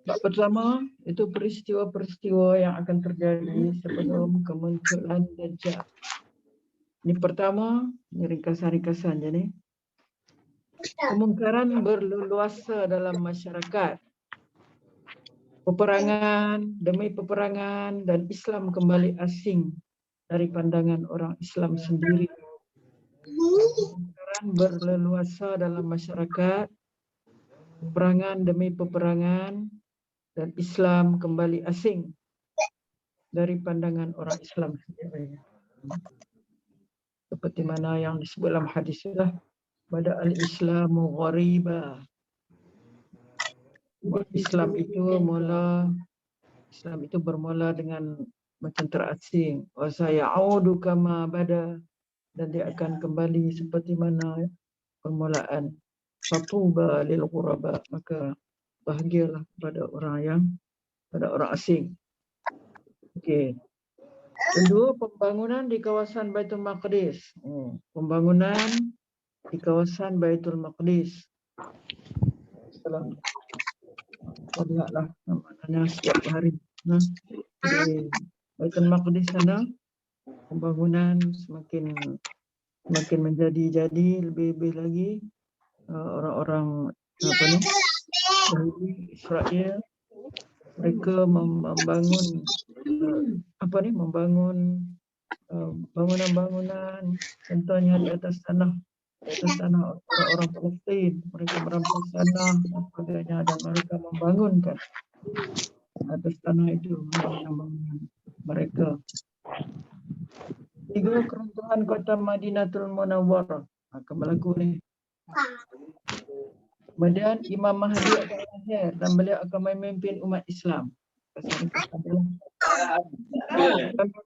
Bab pertama itu peristiwa-peristiwa yang akan terjadi sebelum kemunculan Dajjal. Ini pertama, ini ringkasan-ringkasan je ni. Kemungkaran berleluasa dalam masyarakat. Peperangan demi peperangan dan Islam kembali asing dari pandangan orang Islam sendiri. Kemungkaran berleluasa dalam masyarakat. Peperangan demi peperangan dan Islam kembali asing dari pandangan orang Islam sendiri. Seperti mana yang disebut dalam hadis lah, pada al-Islamu ghariba. Islam itu bermula dengan macam terasing. Wa sayaudu kama bada, dan dia akan kembali seperti mana permulaan. Fatuba lil ghuraba, maka bahagialah pada orang asing. Okey. Kedua, pembangunan di kawasan Baitul Maqdis. Pembangunan di kawasan Baitul Maqdis. Kita lihatlah namanya setiap hari. Di Baitul Maqdis sana pembangunan semakin menjadi lebih lagi. Orang-orang Israel, mereka membangun bangunan-bangunan, contohnya di atas tanah orang-orang Palestin. Mereka merampas tanah dan sebagainya, dan mereka membangunkan atas tanah itu bangunan mereka. Tiga, keruntuhan kota Madinatul Munawwarah akan berlaku ni. Kemudian Imam Mahdi akan lahir dan beliau akan memimpin umat Islam.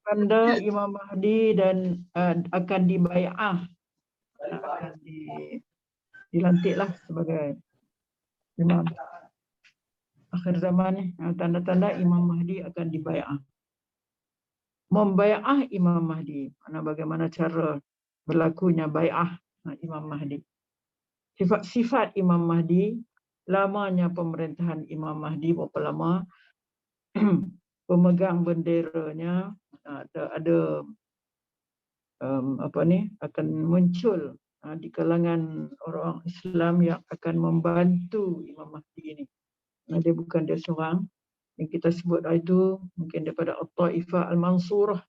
Tanda Imam Mahdi dan akan dibai'ah, akan dilantiklah sebagai imam akhir zaman ni. Tanda-tanda Imam Mahdi akan dibai'ah. Membai'ah Imam Mahdi, bagaimana cara berlakunya bai'ah Imam Mahdi. Sifat-sifat Imam Mahdi, lamanya pemerintahan Imam Mahdi berapa lama, pemegang benderanya ada akan muncul di kalangan orang Islam yang akan membantu Imam Mahdi ini. Dia seorang. Yang kita sebut itu mungkin daripada At-Taifah Al-Mansurah.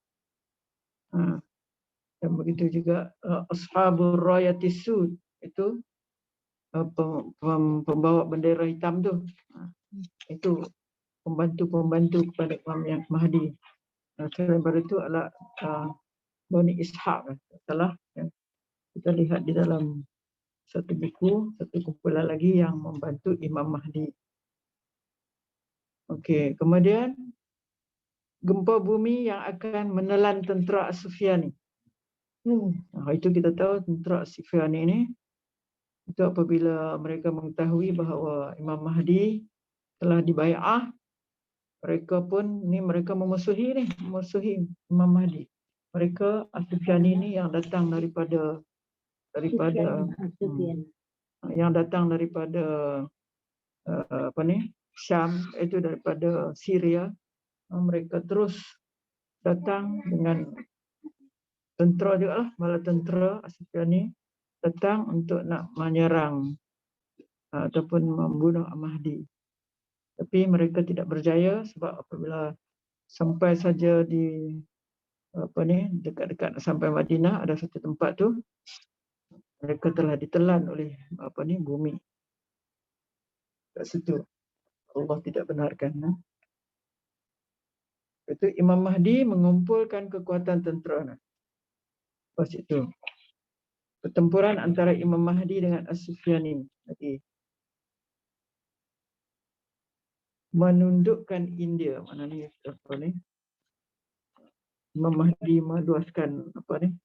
Dan begitu juga Ashabur Rayatis Sud, itu pembawa bendera hitam tu. Itu pembantu-pembantu kepada Imam Mahdi. Selain daripada itu adalah Bani Ishaq. Salah, yang kita lihat di dalam satu buku, satu kumpulan lagi yang membantu Imam Mahdi. Okey, kemudian gempa bumi yang akan menelan tentera As-Sufyani. Itu kita tahu tentera As-Sufyani ini, itu apabila mereka mengetahui bahawa Imam Mahdi telah dibai'ah, mereka memusuhi Imam Mahdi. Mereka As-Sufyani ini yang datang daripada Syam, itu daripada Syria. Mereka terus datang dengan tentera juga lah, bala tentera As-Sufyani datang untuk nak menyerang ataupun membunuh Mahdi. Tapi mereka tidak berjaya, sebab apabila sampai saja di dekat-dekat sampai Madinah, ada satu tempat tu mereka telah ditelan oleh bumi. Kat situ Allah tidak benarkan. Itu Imam Mahdi mengumpulkan kekuatan tentera. Lepas itu pertempuran antara Imam Mahdi dengan As-Sufyani lagi menundukkan India. Mana ni Imam Mahdi meluaskan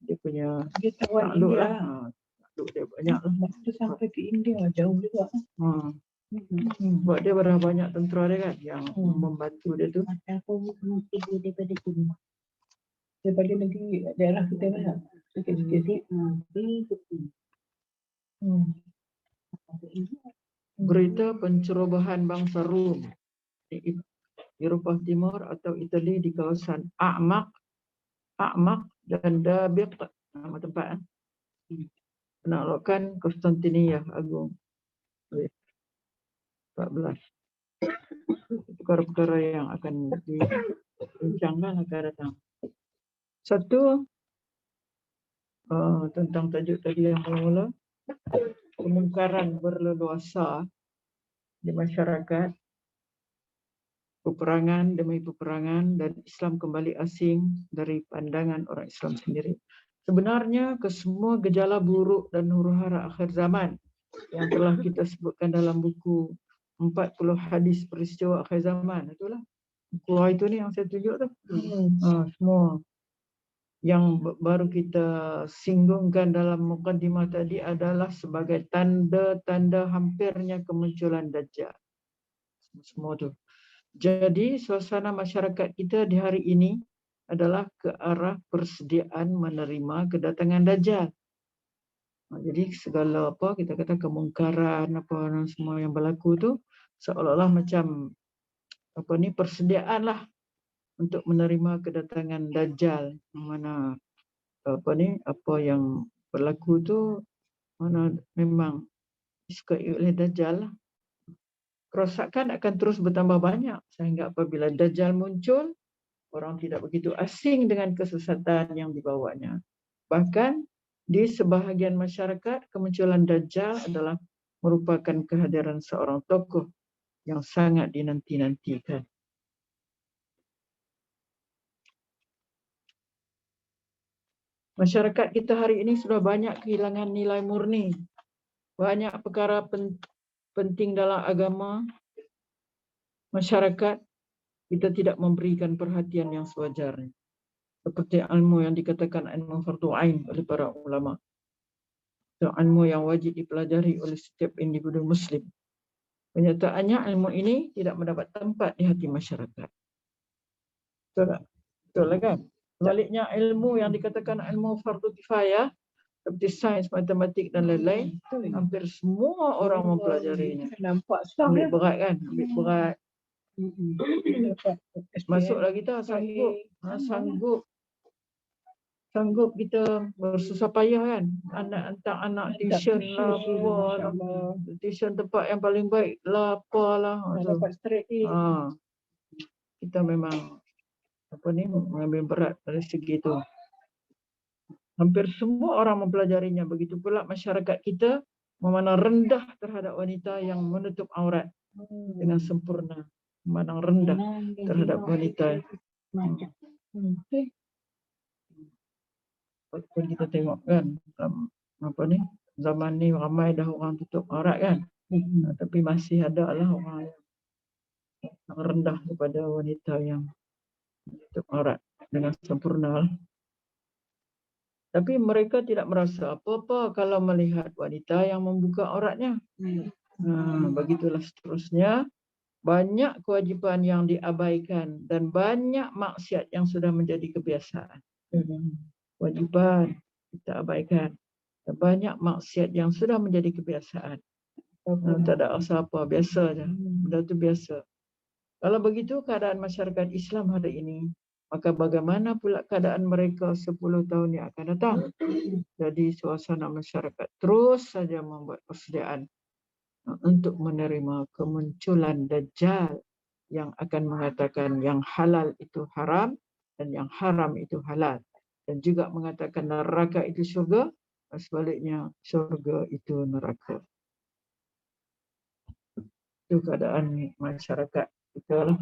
dia punya takluk lah. Takluk dia banyak lah. Waktu sampai ke India jauh juga. Sebab dia berapa banyak tentera dia kan yang membantu dia tu. Aku pergi daripada sini. Daripada negeri daerah kita kan. Sikit-sikit. berita pencerobohan bangsa Rom di Eropah Timur atau Itali di kawasan A'maq dan Dabiq, nama tempat penaklukan Konstantinia Agung 14. Perkara-perkara yang akan dibincangkan akan datang. Satu, tentang tajuk tadi yang mula, kemungkaran berleluasa di masyarakat, peperangan demi peperangan, dan Islam kembali asing dari pandangan orang Islam sendiri. Sebenarnya kesemua gejala buruk dan huru-hara akhir zaman yang telah kita sebutkan dalam buku 40 hadis peristiwa akhir zaman, itulah buku itu ni yang saya tunjuk tu. Semua yang baru kita singgungkan dalam mukadimah tadi adalah sebagai tanda-tanda hampirnya kemunculan Dajjal. Semua tu. Jadi suasana masyarakat kita di hari ini adalah ke arah persediaan menerima kedatangan Dajjal. Jadi segala apa kita kata kemungkaran apa dan semua yang berlaku tu seolah-olah macam apa ni persediaan lah untuk menerima kedatangan Dajjal. Mana apa yang berlaku tu mana memang disukai oleh Dajjal lah. Kerosakan akan terus bertambah banyak sehingga apabila Dajjal muncul, orang tidak begitu asing dengan kesesatan yang dibawanya. Bahkan di sebahagian masyarakat, kemunculan Dajjal adalah merupakan kehadiran seorang tokoh yang sangat dinanti-nantikan. Masyarakat kita hari ini sudah banyak kehilangan nilai murni. Banyak perkara penting dalam agama masyarakat kita tidak memberikan perhatian yang sewajarnya. Seperti ilmu yang dikatakan ilmu fardu ain oleh para ulama. Itu ilmu yang wajib dipelajari oleh setiap individu muslim. Kenyataannya ilmu ini tidak mendapat tempat di hati masyarakat. Betul tak? Betul lah kan? Sebaliknya ilmu yang dikatakan ilmu fardu kifayah seperti sains, matematik dan lain-lain, hampir semua orang mempelajarinya. Nampak Ambil berat kan? Ambil berat. Masuklah kita sanggup kita bersusah payah kan, hantar anak tuition lah, tuition tempat yang paling baik lah, apalah. Kita memang mengambil berat dari segi itu. Hampir semua orang mempelajarinya. Begitu pula masyarakat kita memandang rendah terhadap wanita yang menutup aurat dengan sempurna. Memandang rendah terhadap wanita. Walaupun kita tengok kan, zaman ni ramai dah orang tutup aurat kan. Tapi masih ada lah orang yang rendah kepada wanita yang tutup aurat dengan sempurna. Tapi mereka tidak merasa apa-apa kalau melihat wanita yang membuka auratnya. Begitulah seterusnya. Banyak kewajipan yang diabaikan dan banyak maksiat yang sudah menjadi kebiasaan. Kewajipan kita abaikan. Dan banyak maksiat yang sudah menjadi kebiasaan. Tak ada rasa apa, biasa saja. Benda itu biasa. Kalau begitu keadaan masyarakat Islam hari ini, maka bagaimana pula keadaan mereka 10 tahun yang akan datang? Jadi suasana masyarakat terus saja membuat persediaan untuk menerima kemunculan Dajjal yang akan mengatakan yang halal itu haram dan yang haram itu halal. Dan juga mengatakan neraka itu syurga dan sebaliknya syurga itu neraka. Itu keadaan masyarakat kita lah.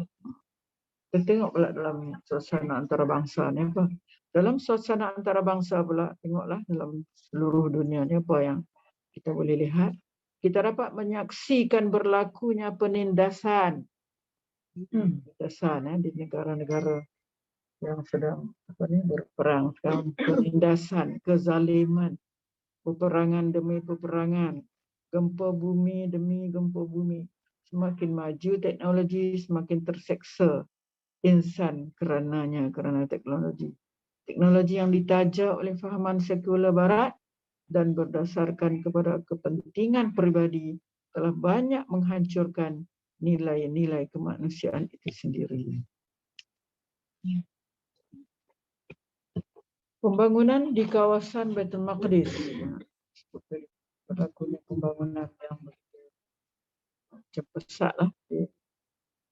Kita tengok pula dalam suasana antarabangsa ni apa. Dalam suasana antarabangsa pula, tengoklah dalam seluruh dunia ni apa yang kita boleh lihat. Kita dapat menyaksikan berlakunya penindasan. Penindasan di negara-negara yang sedang berperang sekarang. Penindasan, kezaliman, peperangan demi peperangan, gempa bumi demi gempa bumi. Semakin maju teknologi, semakin terseksa insan kerana teknologi. Teknologi yang ditaja oleh fahaman sekular barat dan berdasarkan kepada kepentingan peribadi telah banyak menghancurkan nilai-nilai kemanusiaan itu sendiri. Pembangunan di kawasan Baitul Maqdis. Berlakunya pembangunan yang macam besar lah di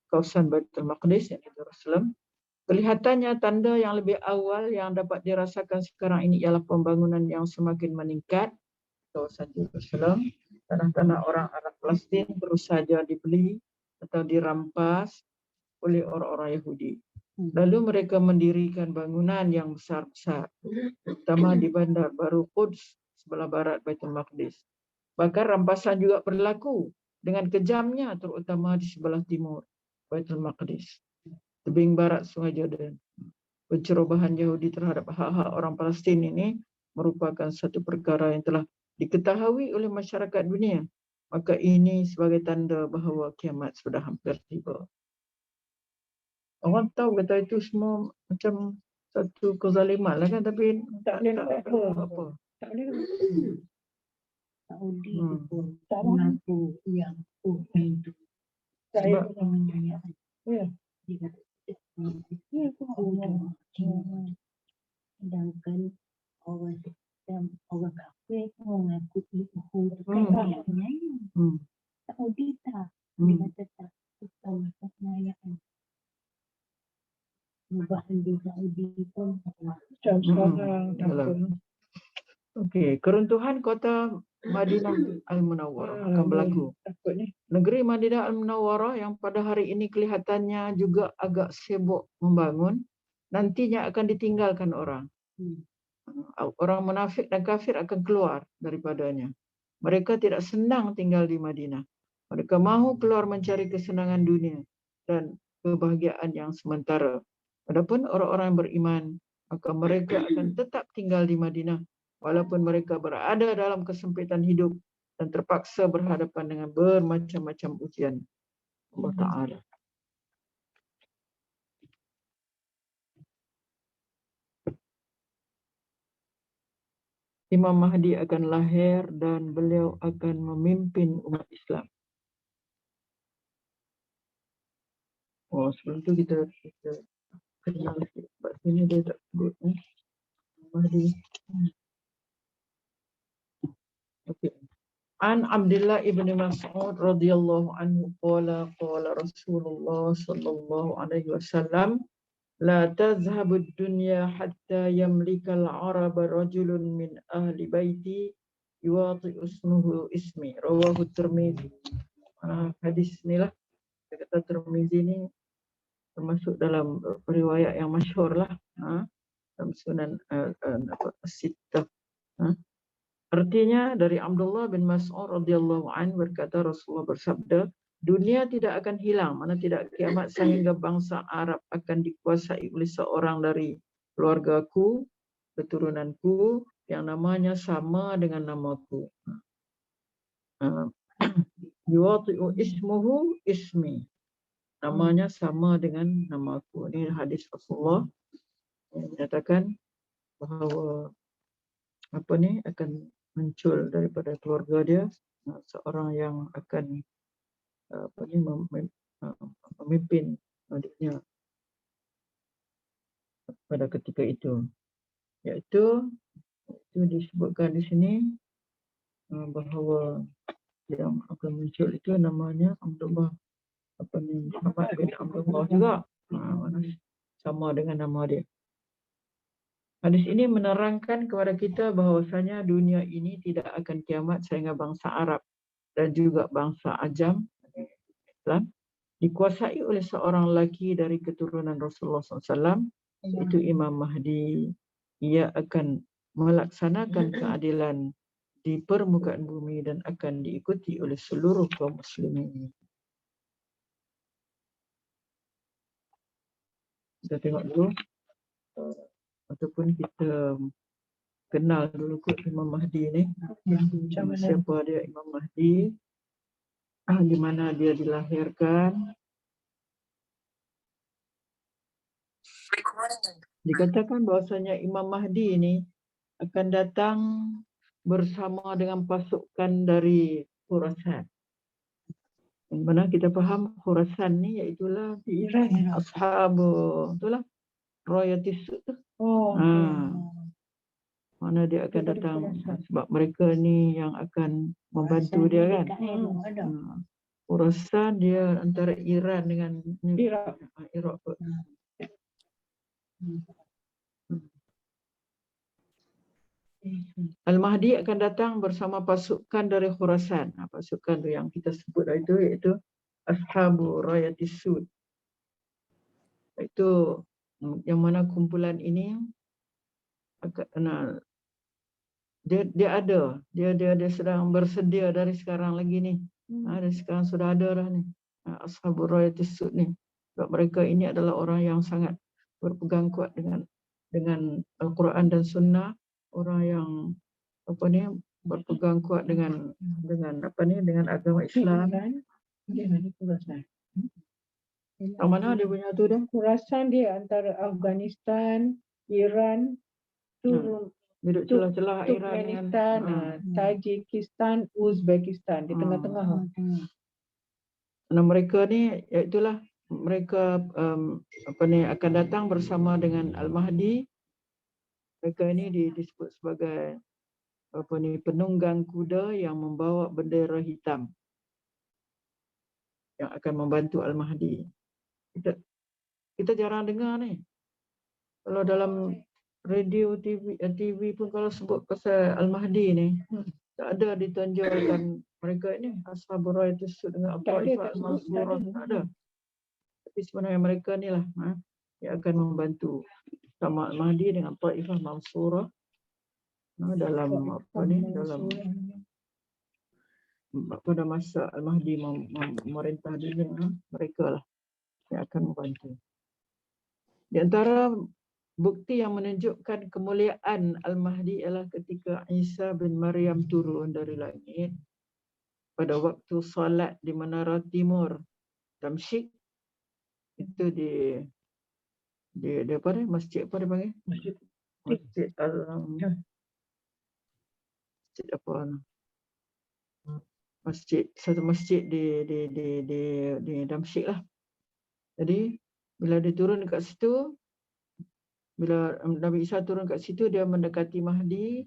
kawasan Baitul Maqdis yang di Jerusalem. Kelihatannya tanda yang lebih awal yang dapat dirasakan sekarang ini ialah pembangunan yang semakin meningkat di kawasan Jerusalem. Tanah-tanah orang Arab Palestin terus saja dibeli atau dirampas oleh orang-orang Yahudi. Lalu mereka mendirikan bangunan yang besar-besar, terutama di Bandar Baru Quds sebelah barat Baitul Maqdis. Bahkan rampasan juga berlaku dengan kejamnya, terutama di sebelah timur Baitul Maqdis, tebing barat Sungai Jordan. Pencerobohan Yahudi terhadap hak-hak orang Palestin ini merupakan satu perkara yang telah diketahui oleh masyarakat dunia. Maka ini sebagai tanda bahawa kiamat sudah hampir tiba. Orang tahu kata itu semua macam satu kezaliman lah kan, tapi Tak boleh apa. Tak boleh. Saudi Hmm. pun Tak mengaku yang itu. Saya Sebab- pernah menanyakan. Ya. Dia kata, Ya, aku nak sedangkan orang kafir mengaku itu kan Hmm. ayatnya Hmm. Saudi tak. Dia Hmm. kata tak. Bukan ayatnya. Perubahan di Saudi pun macam sekarang. Yalah. Okey, keruntuhan kota Madinah Al-Munawwarah akan berlaku. Takut ni. Negeri Madinah Al-Munawwarah yang pada hari ini kelihatannya juga agak sibuk membangun, nantinya akan ditinggalkan orang. Orang munafik dan kafir akan keluar daripadanya. Mereka tidak senang tinggal di Madinah. Mereka mahu keluar mencari kesenangan dunia dan kebahagiaan yang sementara. Adapun orang-orang yang beriman, maka mereka akan tetap tinggal di Madinah walaupun mereka berada dalam kesempitan hidup dan terpaksa berhadapan dengan bermacam-macam ujian Allah Ta'ala. Imam Mahdi akan lahir dan beliau akan memimpin umat Islam. Oh, sebelum tu kita kenal sikit. Sebab sini dia tak sebut Mahdi. Okey. An Abdullah ibn Mas'ud radhiyallahu anhu qala Rasulullah sallallahu alaihi wasallam la tazhabu ad-dunya hatta yamlika al-arab rajulun min ahli baiti yuwati ismuhu ismi rawahu Tirmizi. Hadis inilah kata Tirmizi ni termasuk dalam riwayat yang masyhur lah, dalam Sunan As-Sittah. Artinya dari Abdullah bin Mas'ud radhiyallahu anhu berkata Rasulullah bersabda, dunia tidak akan hilang, mana tidak kiamat sehingga bangsa Arab akan dikuasai oleh seorang dari keluargaku, keturunanku yang namanya sama dengan namaku. Yuwati'u ismuhu ismi. Namanya sama dengan namaku. Ini hadis Rasulullah yang menyatakan bahawa akan muncul daripada keluarga dia seorang yang akan memimpin dunia pada ketika itu, iaitu itu disebutkan di sini bahawa yang akan muncul itu namanya Abdullah Muhammad bin Abdullah juga, sama dengan nama dia. Hadis ini menerangkan kepada kita bahawasanya dunia ini tidak akan kiamat sehingga bangsa Arab dan juga bangsa Ajam Islam dikuasai oleh seorang lelaki dari keturunan Rasulullah SAW, itu Imam Mahdi. Ia akan melaksanakan keadilan di permukaan bumi dan akan diikuti oleh seluruh kaum muslimin. Kita tengok dulu ataupun kita kenal dulu kot Imam Mahdi ni. Siapa dia Imam Mahdi? Di mana dia dilahirkan? Dikatakan bahawasanya Imam Mahdi ini akan datang bersama dengan pasukan dari Khurasan. Mana kita faham Khurasan ni iaitulah Di Iran. ashabu, itulah royalty suit tu. Oh, Mana dia akan Daripada datang Khurasan. sebab mereka ni yang akan membantu dia kan. Ada. Khurasan dia antara Iran dengan Iraq. Iraq. Al-Mahdi akan datang bersama pasukan dari Khurasan. Pasukan tu yang kita sebut itu iaitu Ashabu Rayatis Sud. Itu yang mana kumpulan ini dia sedang bersedia dari sekarang lagi ni. Dari sekarang sudah ada dah ni. Ashabur Rayatis Sud ni. Sebab mereka ini adalah orang yang sangat berpegang kuat dengan Al-Quran dan Sunnah, orang yang berpegang kuat dengan agama Islam. Yang mana dia punya tu dah? Khurasan dia antara Afghanistan, Iran, Duduk celah-celah Iran dengan Turkmenistan, Tajikistan, Uzbekistan di tengah-tengah. Nah, mereka ni iaitulah mereka akan datang bersama dengan Al-Mahdi. Mereka ini disebut sebagai penunggang kuda yang membawa bendera hitam yang akan membantu Al-Mahdi. Kita jarang dengar ni. Kalau dalam radio, TV pun kalau sebut pasal Al-Mahdi ni, tak ada ditonjolkan mereka ini Ashabur Rayatis Sud dengan Taifah Mansurah, tak ada. Tapi sebenarnya mereka ni lah yang akan membantu sama Al-Mahdi dengan Taifah Mansurah dalam pada masa Al-Mahdi memerintah dunia, mereka lah yang akan membantu. Di antara bukti yang menunjukkan kemuliaan Al-Mahdi ialah ketika Isa bin Maryam turun dari langit pada waktu solat di Menara Timur Damsyik. Itu di apa ni? Masjid apa dia panggil? Masjid satu masjid di Damsyik lah. Jadi bila dia turun dekat situ, bila Nabi Isa turun kat situ, dia mendekati Mahdi.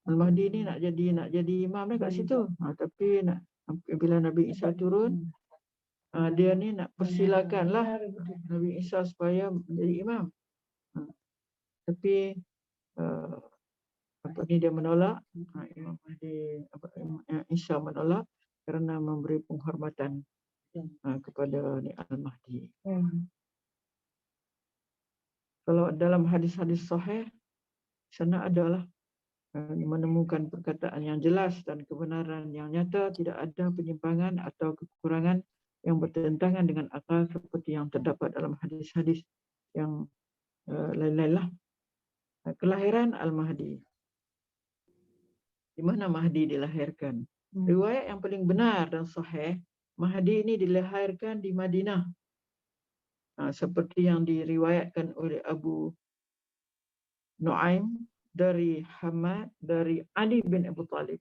Al-Mahdi ni nak jadi imam dia kat situ. Tapi bila Nabi Isa turun, dia ni nak persilakanlah Nabi Isa supaya menjadi imam. Tapi dia menolak. Imam Mahdi Isa menolak kerana memberi penghormatan kepada Al-Mahdi. Kalau dalam hadis-hadis sahih, sana adalah menemukan perkataan yang jelas dan kebenaran yang nyata, tidak ada penyimpangan atau kekurangan yang bertentangan dengan akal seperti yang terdapat dalam hadis-hadis yang lain-lain lah. Kelahiran Al-Mahdi. Di mana Mahdi dilahirkan? Riwayat yang paling benar dan sahih, Mahdi ini dilahirkan di Madinah. Seperti yang diriwayatkan oleh Abu Nuaim dari Hamad dari Ali bin Abu Talib.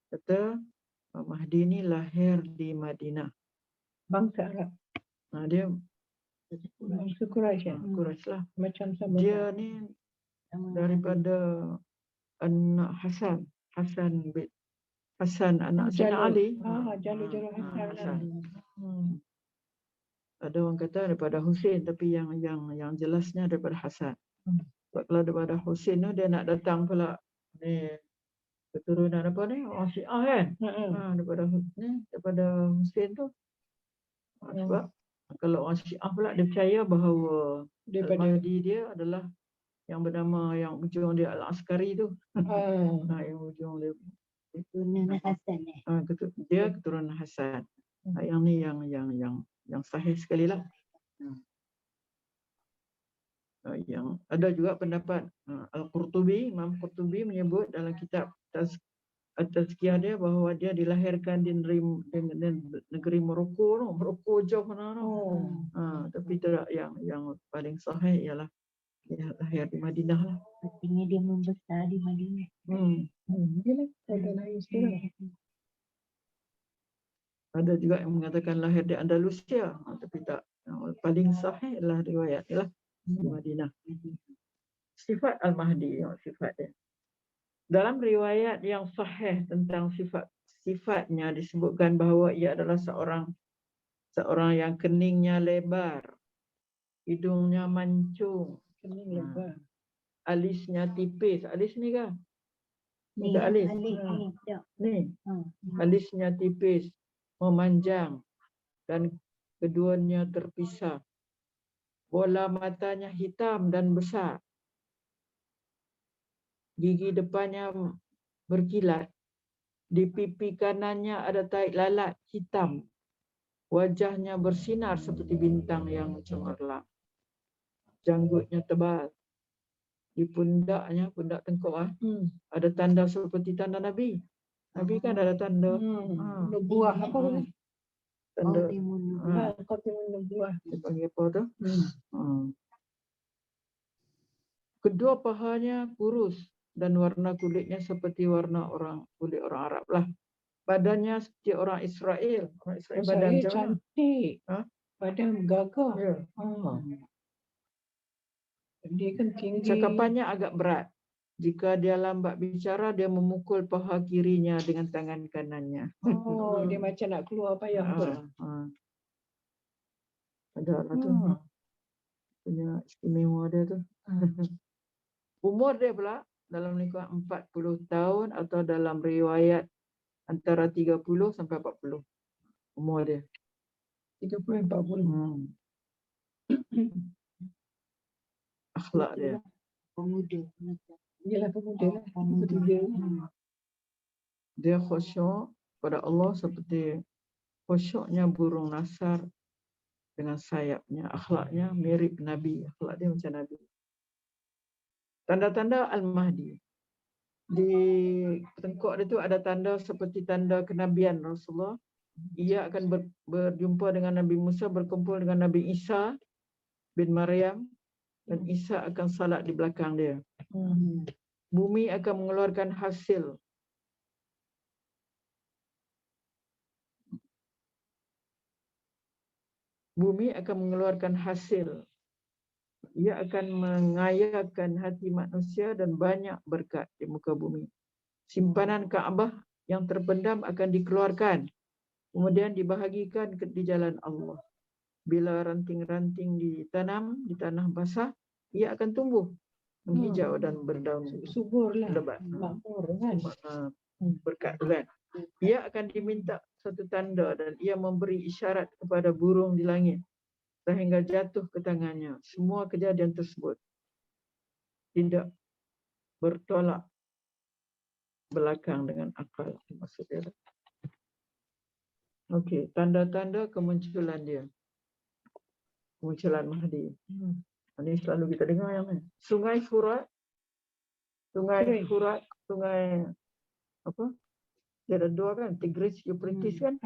Kata Mahdi ini lahir di Madinah. Bangsa Arab. Dia Bangsa Quraisy. Quraisy lah. Macam sama. Dia ni daripada anak Hasan anak Sayyidina Ali. Jalur Hasan. Ada orang kata daripada Husain, tapi yang jelasnya daripada Hasan. Sebab kalau daripada Husain tu dia nak datang pula ni keturunan apa ni? Orang Syiah kan? Daripada Husain tu. Sebab kalau orang Syiah pula dia percaya bahawa Al-Mahdi dia adalah yang bernama yang ujung dia Al-Askari tu. Yang ujung dia Keturunan Hasan dia keturunan Hasan. Yang ni yang sahih sekali lah. Yang ada juga pendapat Al-Qurtubi, Imam Qurtubi menyebut dalam kitab Tazkiyah dia bahawa dia dilahirkan di negeri Morocco. Morocco jauh mana tapi tidak, yang paling sahih ialah dia lahir di Madinah lah. Artinya dia membesar di Madinah. Dia lah kalau lahir mestilah. Ada juga yang mengatakan lahir di Andalusia, tapi tak. Paling sahih adalah riwayat ialah di Madinah. Sifat Al-Mahdi, sifat dia. Dalam riwayat yang sahih tentang sifatnya disebutkan bahawa ia adalah seorang yang keningnya lebar, hidungnya mancung, Kening lebar. alisnya tipis. Alis ni kan? Ni, Bukan alis. alik ni. Tak. Ni, Ha. alisnya tipis, memanjang dan keduanya terpisah. Bola matanya hitam dan besar. Gigi depannya berkilat. Di pipi kanannya ada tahi lalat hitam. Wajahnya bersinar seperti bintang yang cemerlang. Janggutnya tebal. Di pundaknya, pundak tengkuk ada tanda seperti tanda Nabi. Nabi kan ada tanda. Nubuah apa tu? Tanda. Timun. Kau timun nubuah. Dia panggil apa tu? Kedua pahanya kurus dan warna kulitnya seperti warna kulit orang Arab lah. Badannya seperti orang Israel. Orang Israel badan Saya macam mana? cantik. Ha? Badan gagah. Ya. Dia kan tinggi. Cakapannya agak berat. Jika dia lambat bicara, dia memukul paha kirinya dengan tangan kanannya. Oh, dia macam nak keluar payah tu. Ada lah tu. Punya istimewa dia tu. Umur dia pula dalam lingkungan 40 tahun atau dalam riwayat antara 30 sampai 40. Umur dia. 30-40. Akhlak dia. Pemuda. Yelah pemuda lah. Pemuda. Seperti dia. Dia khusyuk pada Allah seperti khusyuknya burung nasar dengan sayapnya. Akhlaknya mirip Nabi. Akhlak dia macam Nabi. Tanda-tanda Al-Mahdi. Di tengkuk dia tu ada tanda seperti tanda kenabian Rasulullah. Ia akan berjumpa dengan Nabi Musa, berkumpul dengan Nabi Isa bin Maryam, dan Isa akan salat di belakang dia. Bumi akan mengeluarkan hasil. Bumi akan mengeluarkan hasil. Ia akan mengayakan hati manusia dan banyak berkat di muka bumi. Simpanan Kaabah yang terpendam akan dikeluarkan, kemudian dibahagikan di jalan Allah. Bila ranting-ranting ditanam di tanah basah, ia akan tumbuh, menghijau dan berdaun Subur lah. lebat. Makmur kan. Berkat tu kan. Ia akan diminta satu tanda dan ia memberi isyarat kepada burung di langit sehingga jatuh ke tangannya. Semua kejadian tersebut tidak bertolak belakang dengan akal. Maksudnya. Okey, tanda-tanda kemunculan dia. Kemunculan Mahdi. Ini selalu kita dengar yang ni. Sungai Furat. Sungai apa? Dia ada dua kan, Tigris, Euphrates kan,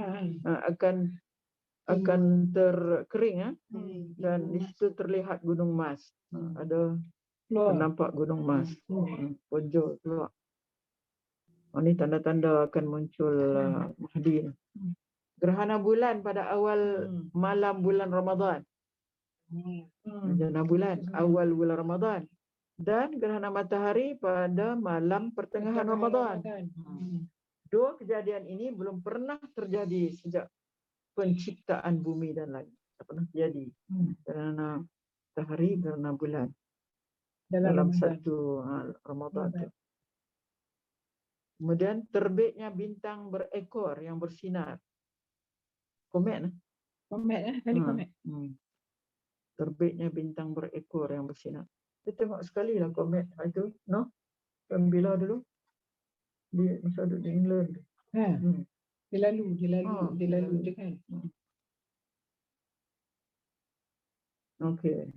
akan terkering dan di situ terlihat Gunung Mas. Ada nampak Gunung Mas. Ponjol keluar. Ini tanda-tanda akan muncul Mahdi. Gerhana bulan pada awal malam bulan Ramadan. Gerhana bulan awal bulan Ramadan. Dan gerhana matahari pada malam pertengahan Ramadan. Dua kejadian ini belum pernah terjadi sejak penciptaan bumi dan langit. Tak pernah terjadi. Gerhana matahari, gerhana bulan. Dalam satu Ramadan. Kemudian terbitnya bintang berekor yang bersinar. Komet lah. Komet lah, kali komet. Terbitnya bintang berekor yang bersinar. Kita tengok sekali lah komet itu, no? Bila dulu? Masa duduk di England. Dia lalu je kan. Okey.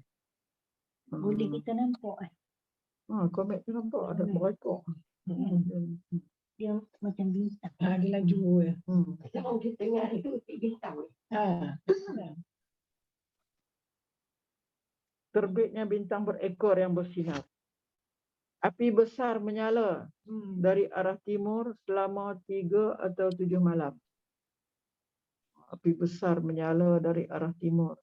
Boleh kita nampak Komet tu nampak ada berekor. dia macam bintang. Dia laju ya. Kalau di tengah itu bintang. Terbitnya bintang berekor yang bersinar. Api besar menyala dari arah timur selama 3 atau 7 malam. Api besar menyala dari arah timur.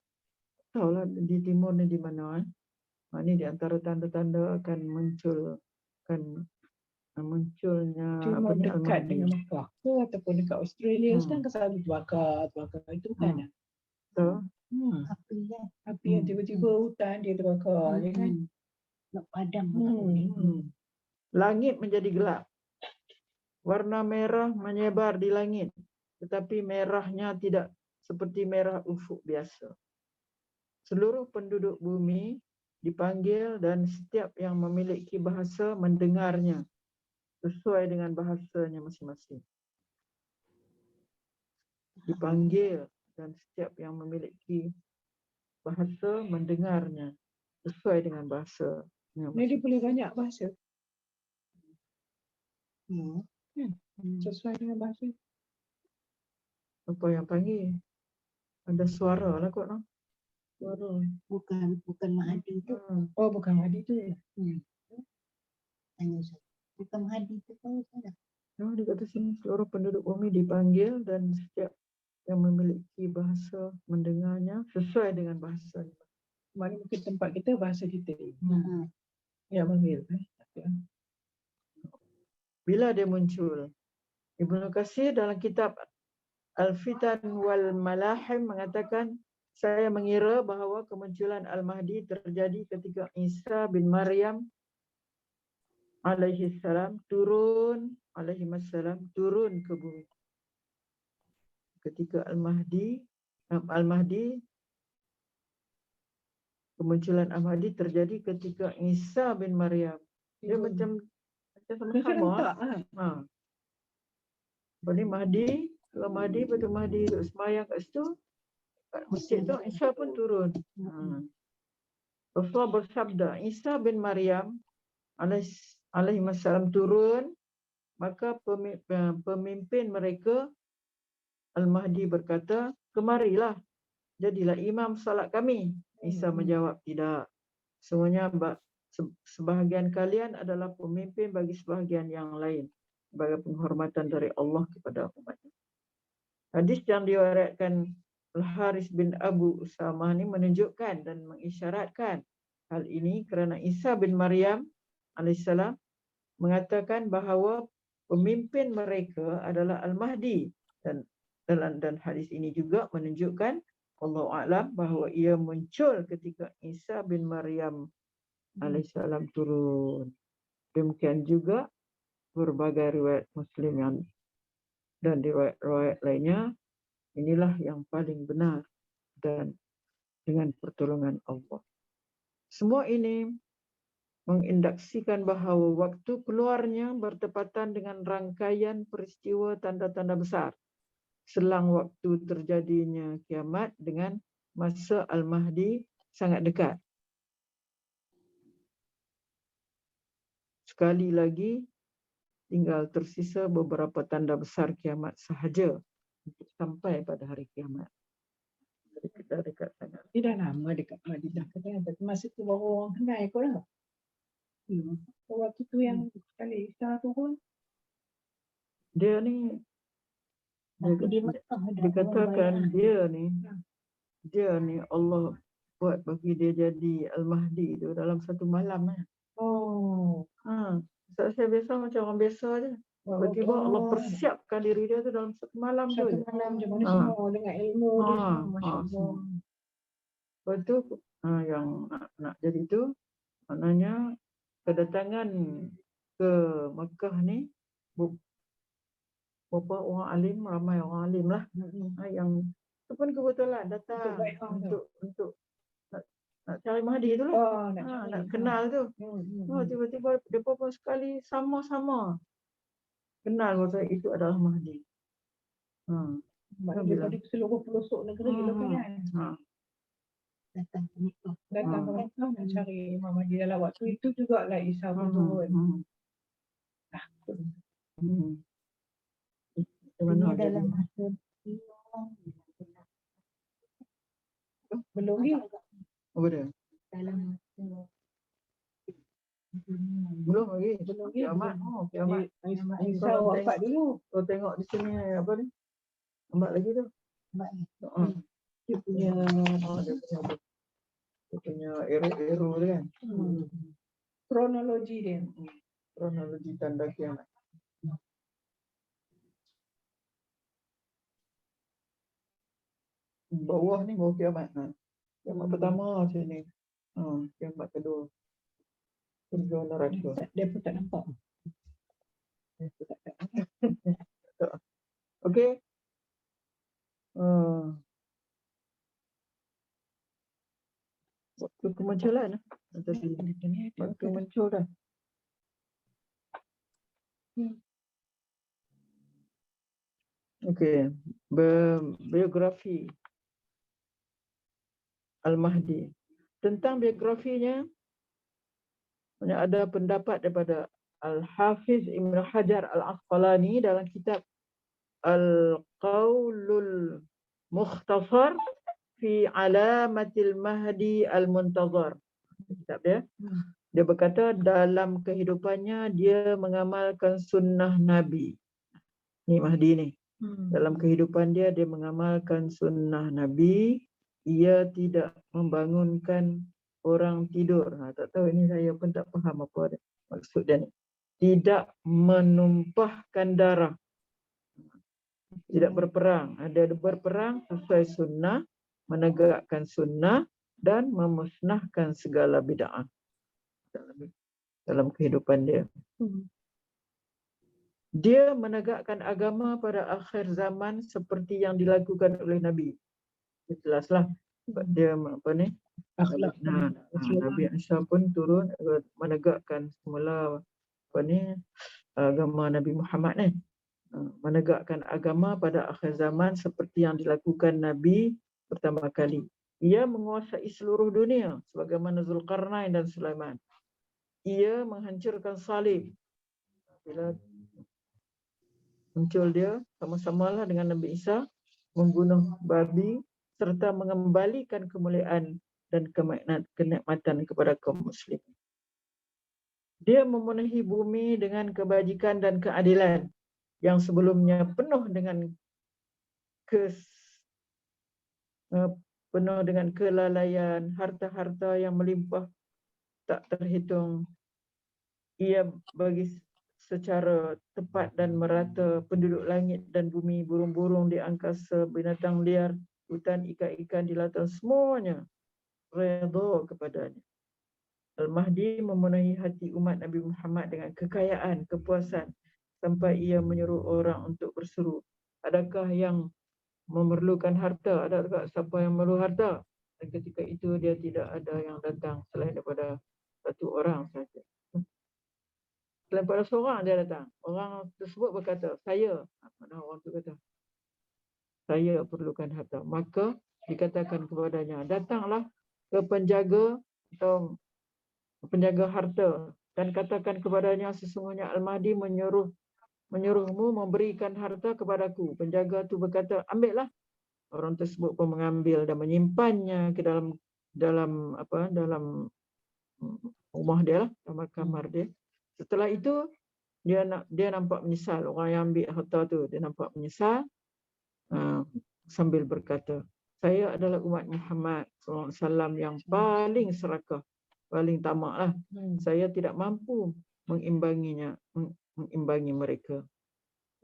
Tahulah di timur ni di mana? Ini di antara tanda-tanda akan munculnya Cuma dekat Al-Mahdi. dengan Mekah ke ataupun dekat Australia sekarang kan selalu terbakar itu bukan ya? So, Api kan. Api yang tiba-tiba hutan dia terbakar je kan? Nak padam pun tak boleh. Langit menjadi gelap. Warna merah menyebar di langit, tetapi merahnya tidak seperti merah ufuk biasa. Seluruh penduduk bumi dipanggil dan setiap yang memiliki bahasa mendengarnya sesuai dengan bahasanya masing-masing. Dipanggil dan setiap yang memiliki bahasa mendengarnya sesuai dengan bahasanya Ni dia masing-masing. boleh banyak bahasa Hmm. sesuai dengan bahasa. Apa yang panggil? Ada suara lah kot. No? Suara. Bukan Mahdi tu. Oh bukan Mahdi tu ya? Tanya saya. Bukan Mahdi tu tahu salah. No, di kata sini seluruh penduduk bumi dipanggil dan setiap yang memiliki bahasa mendengarnya sesuai dengan bahasanya. Mana mungkin tempat kita bahasa kita Ya, panggil. Bila dia muncul? Ibnu Katsir dalam kitab Al-Fitan wal Malahim mengatakan, saya mengira bahawa kemunculan Al-Mahdi terjadi ketika Isa bin Maryam alaihi salam turun ke bumi. Ketika Al-Mahdi kemunculan Al-Mahdi terjadi ketika Isa bin Maryam. Dia macam sama-sama. Jadi Mahdi, kalau Mahdi betul Mahdi duduk sembahyang kat situ, kat masjid tu Isa pun turun. Rasulullah bersabda, Isa bin Maryam alaihi salam turun, maka pemimpin mereka Al-Mahdi berkata, kemarilah, jadilah imam salat kami. Isa menjawab, tidak. Semuanya sebahagian kalian adalah pemimpin bagi sebahagian yang lain, sebagai penghormatan dari Allah kepada umatnya. Hadis yang diriwayatkan Al-Haris bin Abu Usamah ini menunjukkan dan mengisyaratkan hal ini kerana Isa bin Maryam alaihissalam mengatakan bahawa pemimpin mereka adalah Al-Mahdi, dan hadis ini juga menunjukkan Allahu a'lam bahawa ia muncul ketika Isa bin Maryam alaihissalam turun. Demikian juga berbagai riwayat Muslim yang dan riwayat lainnya, inilah yang paling benar dan dengan pertolongan Allah. Semua ini mengindaksikan bahawa waktu keluarnya bertepatan dengan rangkaian peristiwa tanda-tanda besar selang waktu terjadinya kiamat dengan masa Al-Mahdi sangat dekat. Sekali lagi, tinggal tersisa beberapa tanda besar kiamat sahaja untuk sampai pada hari kiamat. Dekat sangat. Dia dah lama dekat Madinah kan, tapi masa tu baru orang kenal kau lah. Waktu tu yang kali Isa turun. Dia ni, dikatakan dia ni Allah buat bagi dia jadi Al-Mahdi tu dalam satu malam. Saya biasa macam orang biasa je. Tiba-tiba Allah persiapkan diri dia tu dalam satu malam tu. Satu malam je mana semua dengan ilmu dia semua, Masya Allah. Lepas tu yang nak jadi tu, maknanya kedatangan ke Mekah ni beberapa orang alim, ramai orang alim lah, yang tu pun kebetulan datang untuk nak cari Mahdi tu lah. Nak kenal tu. Tiba-tiba mereka pun sekali sama-sama kenal bahawa itu adalah Mahdi. Daripada seluruh pelosok negeri kan. Datang ke Mekah. Datang ke Mekah nak cari Imam Mahdi. Dalam waktu itu jugalah Isa pun turun. Ini dalam masa belum ni. Apa dia? dalam masa Belum lagi. Belum lagi. Kiamat. Oh, kiamat. Aisyah wafat dulu. Kau tengok di sini apa ni? Nampak lagi tu. Nampak ni. Dia punya Dia punya eru-eru tu kan. kronologi dia. Kronologi tanda kiamat. Bawah ni bawah kiamat. Kiamat pertama sini. Kiamat kedua. Surga neraka. Dia pun tak nampak. Okey. Waktu kemunculan. Waktu muncul dah. Okey. Biografi Al-Mahdi. Tentang biografinya, ada pendapat daripada Al-Hafiz Ibn Hajar Al-Asqalani dalam kitab Al-Qaulul Mukhtasar fi Alamatil Mahdi Al-Muntazar. Kitab dia. Dia berkata dalam kehidupannya dia mengamalkan sunnah Nabi. Ni Mahdi ni. Dalam kehidupan dia mengamalkan sunnah Nabi. Ia tidak membangunkan orang tidur. Tak tahu, ini saya pun tak faham apa maksud dia ni. Tidak menumpahkan darah. Tidak berperang. Ada berperang sesuai sunnah, menegakkan sunnah dan memusnahkan segala bid'ah dalam kehidupan dia. Dia menegakkan agama pada akhir zaman seperti yang dilakukan oleh Nabi. Jelaslah dia apa ni? Akhlak. Nabi Isa pun turun menegakkan semula apa ni agama Nabi Muhammad ni. Menegakkan agama pada akhir zaman seperti yang dilakukan Nabi pertama kali. Ia menguasai seluruh dunia sebagaimana Zulkarnain dan Sulaiman. Ia menghancurkan salib. Bila muncul dia sama-samalah dengan Nabi Isa membunuh babi serta mengembalikan kemuliaan dan kenikmatan kepada kaum muslim. Dia memenuhi bumi dengan kebajikan dan keadilan yang sebelumnya penuh dengan kelalaian, harta-harta yang melimpah tak terhitung. Ia bagi secara tepat dan merata penduduk langit dan bumi, burung-burung di angkasa, binatang liar, hutan, ikan-ikan di lautan, semuanya redha kepadanya. Al-Mahdi memenuhi hati umat Nabi Muhammad dengan kekayaan, kepuasan sampai ia menyuruh orang untuk berseru, adakah yang memerlukan harta? Adakah siapa yang memerlukan harta? Dan ketika itu dia tidak ada yang datang selain daripada satu orang saja. Selain pada seorang dia datang. Orang tersebut berkata, saya. Mana orang tu kata? Saya perlukan harta. Maka dikatakan kepadanya, datanglah ke penjaga atau penjaga harta dan katakan kepadanya, sesungguhnya Al-Mahdi menyuruhmu memberikan harta kepadaku. Penjaga tu berkata, ambillah. Orang tersebut pun mengambil dan menyimpannya ke dalam rumah dia lah, dalam kamar dia. Setelah itu dia nampak menyesal. Orang yang ambil harta tu dia nampak menyesal sambil berkata, saya adalah umat Muhammad SAW yang paling serakah, paling tamak lah. Saya tidak mampu mengimbangi mereka.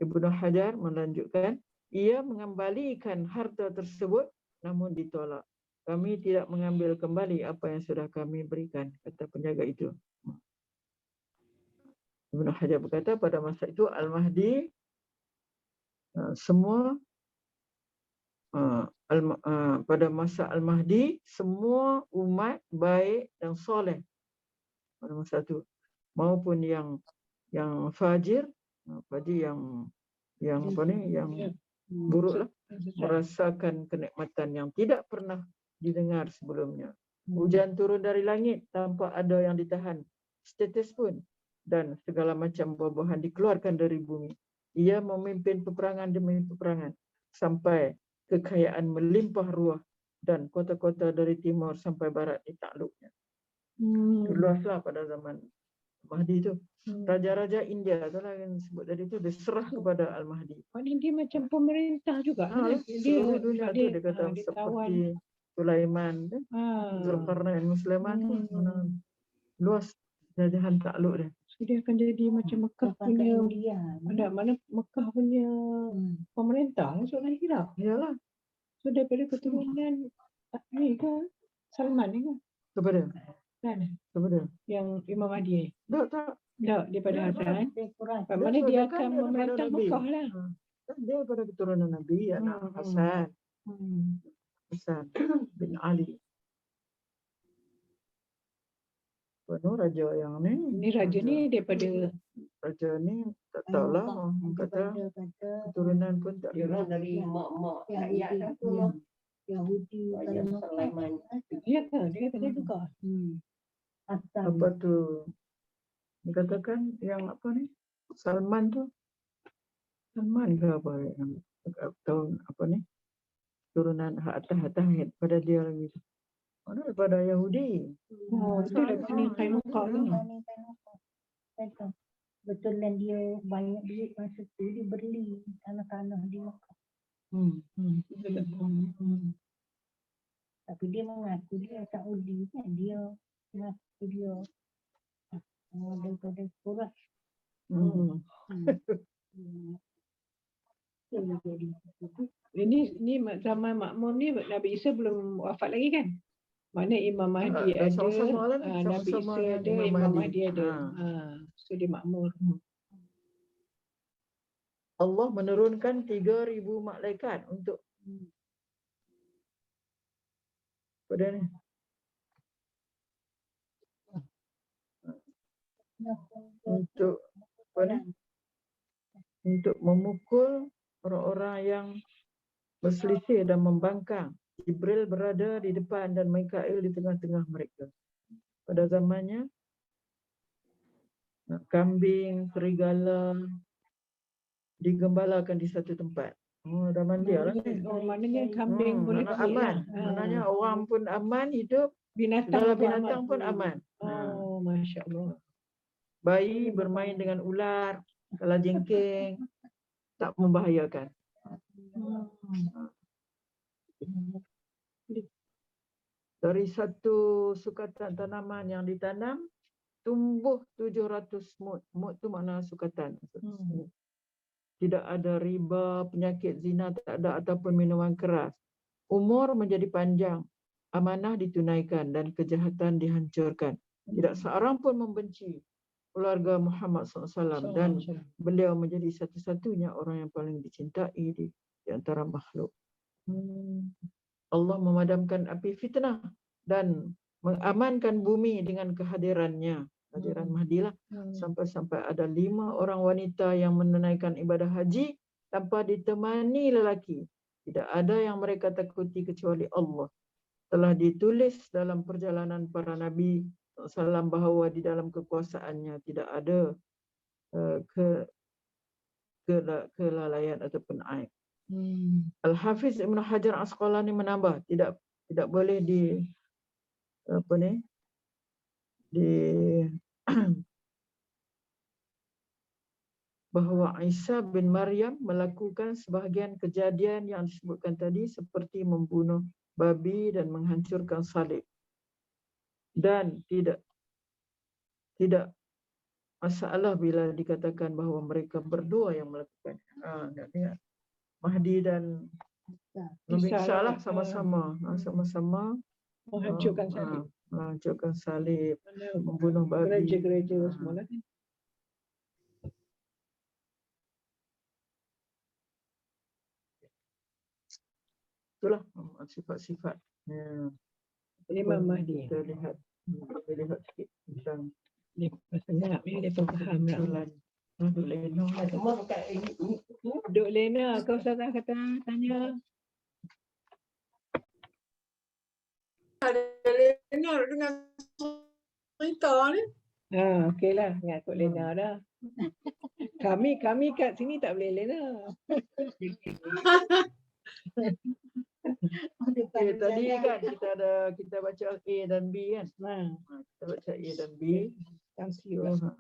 Ibnu Hajar melanjutkan, ia mengembalikan harta tersebut namun ditolak. Kami tidak mengambil kembali apa yang sudah kami berikan, kata penjaga itu. Ibnu Hajar berkata pada masa itu Al-Mahdi pada masa Al-Mahdi semua umat baik dan soleh pada masa itu, maupun yang fajir yang buruklah, merasakan kenikmatan yang tidak pernah didengar sebelumnya. Hujan turun dari langit tanpa ada yang ditahan setetes pun, dan segala macam buah-buahan dikeluarkan dari bumi. Ia memimpin peperangan demi peperangan sampai kekayaan melimpah ruah dan kota-kota dari timur sampai barat ditakluknya. Luaslah pada zaman Mahdi tu. Raja-raja India tu lah yang sebut tadi tu, dia serah kepada Al-Mahdi. Maknanya dia macam pemerintah juga. Seluruh dunia tu dia kata dia seperti Sulaiman tu, Zulkarnain Musliman tu, luas jajahan takluk dia. So, dia akan jadi macam Mekah Sampai kat punya, India. mana Mekah punya pemerintah soalan hilaf. Iyalah, So daripada keturunan ni ke Salman ni ke? kepada Yang Imam Mahdi. tak Tak, daripada Hasan. Mana Dia dia kan akan daripada memerintah Nabi. Mekah lah. Dia daripada keturunan Nabi, anak Hasan bin Ali. Penuh raja yang ni. Ni raja ni daripada Raja ni tak tahulah, orang kata keturunan pun tak Dia ada. orang dari mak-mak rakyat apa lah. Yahudi Raja Sulaiman. dia ke? Dia kata dia juga. Apa tu? Dikatakan yang apa ni? Salman tu. Salman ke apa yang tahun apa ni? Turunan atas pada dia lagi. Mana daripada Yahudi. Oh, itu dah Bani Qainuqa ni. Betulan dia banyak duit masa tu, dia beli tanah-tanah di Mekah. Tapi dia mengaku dia Saudi kan, dia mengaku dia daripada Quraisy. Ini zaman makmum ni Nabi Isa belum wafat lagi kan? Mana Imam Mahdi dah ada, sama-sama lah, Nabi sama-sama Isa dengan ada, Imam Imam Mahdi. Mahdi ada. So dia makmur. Allah menurunkan 3,000 malaikat untuk pada ni. Untuk apa ni? Untuk memukul orang-orang yang berselisih dan membangkang. Jibril berada di depan dan Mikail di tengah-tengah mereka. Pada zamannya kambing, serigala digembalakan di satu tempat. Dah mandi lah ni. Maknanya kambing boleh Maknanya pergi aman. lah. Maknanya orang pun aman hidup, Binatang binatang pun aman. Oh, Masya Allah. Bayi bermain dengan ular, kalau jengking, tak membahayakan. Dari satu sukatan tanaman yang ditanam, tumbuh 700 mut. Mut tu makna sukatan. Tidak ada riba, penyakit zina tak ada ataupun minuman keras. Umur menjadi panjang, amanah ditunaikan dan kejahatan dihancurkan. Tidak seorang pun membenci keluarga Muhammad SAW dan beliau menjadi satu-satunya orang yang paling dicintai di antara makhluk. Allah memadamkan api fitnah dan mengamankan bumi dengan kehadirannya. Hadiran Mahdi lah. Sampai-sampai ada 5 orang wanita yang menunaikan ibadah haji tanpa ditemani lelaki. Tidak ada yang mereka takuti kecuali Allah. Telah ditulis dalam perjalanan para Nabi SAW bahawa di dalam kekuasaannya tidak ada kelalaian ataupun aib. Al-Hafiz Ibn Hajar Asqalani menambah, tidak boleh bahawa Isa bin Maryam melakukan sebahagian kejadian yang disebutkan tadi seperti membunuh babi dan menghancurkan salib. Dan tidak masalah bila dikatakan bahawa mereka berdua yang melakukan. Mahdi dan Nabi Isa lah sama-sama menghancurkan salib. Menghancurkan salib, membunuh babi. Gereja-gereja semua lah. Itulah sifat-sifat Imam Mahdi. Kita lihat sikit tentang Dia senang dia faham lah. Duk Lena, kau Ustazah kata tanya. Ada Lena dengan cerita ni. Okeylah, ingat Kak Lena dah. Kami kat sini tak boleh Lena. Tadi kan kita baca A dan B kan. Kita baca A dan B. Tangsi So,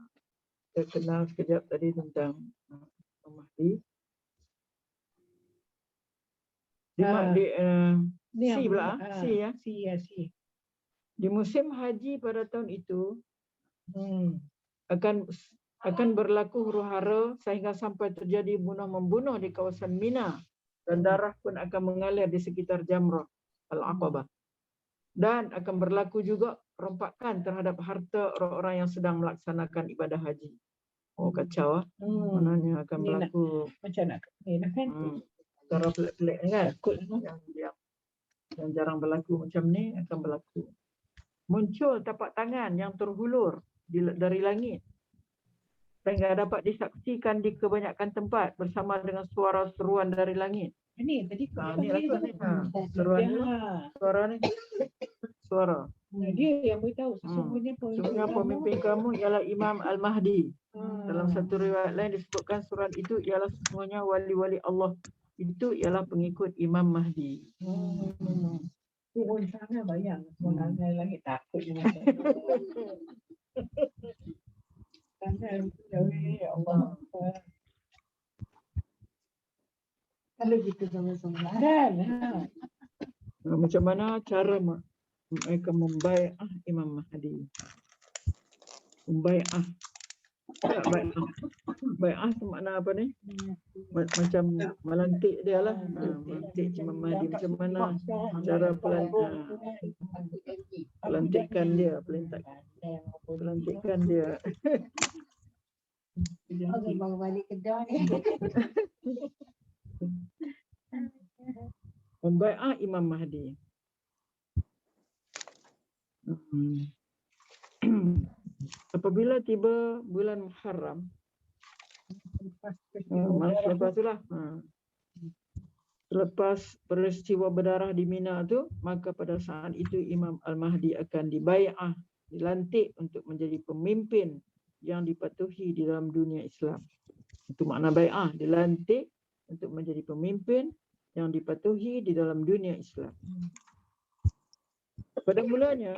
kita kenal sekejap tadi tentang Imam Mahdi. Ni Si pula, si ya. Si. Di musim haji pada tahun itu Hmm. akan berlaku huru-hara sehingga sampai terjadi bunuh-membunuh di kawasan Mina dan darah pun akan mengalir di sekitar Jamrah Al-Aqabah. Dan akan berlaku juga perompakan terhadap harta orang-orang yang sedang melaksanakan ibadah haji. Oh, kacau ah. Maknanya akan Ni nak- berlaku Macam nak ni nak kan? cara pelik-pelik kan. Takut. Yang jarang berlaku macam ni akan berlaku. Muncul tapak tangan yang terhulur dari langit sehingga dapat disaksikan di kebanyakan tempat bersama dengan suara seruan dari langit. Ni tadi Ni lah tu ni. Seruan ni lah. Suara ni. Suara. Dia yang beritahu sesungguhnya Pemimpin kamu ialah Imam Al-Mahdi. Dalam satu riwayat lain disebutkan surat itu ialah sesungguhnya wali-wali Allah. Itu ialah pengikut Imam Mahdi. turun sana bayang sebenarnya langit takut je. Tangan ya Allah. Kalau gitu sama-sama. Kan? Macam mana cara mereka membai'ah Imam Mahdi? Membai'ah. Bai'ah tu makna apa ni? Macam melantik dia lah. Melantik Imam Mahdi. Macam mana cara pelantikan dia. Pelantikan dia. Okey, bawa balik Kedah ni. Membai'ah Imam Mahdi. Apabila tiba bulan Muharram, lepas itulah. Selepas peristiwa berdarah di Mina tu, maka pada saat itu Imam Al-Mahdi akan dibai'ah, dilantik untuk menjadi pemimpin yang dipatuhi di dalam dunia Islam. Itu makna bai'ah, dilantik untuk menjadi pemimpin yang dipatuhi di dalam dunia Islam. Pada mulanya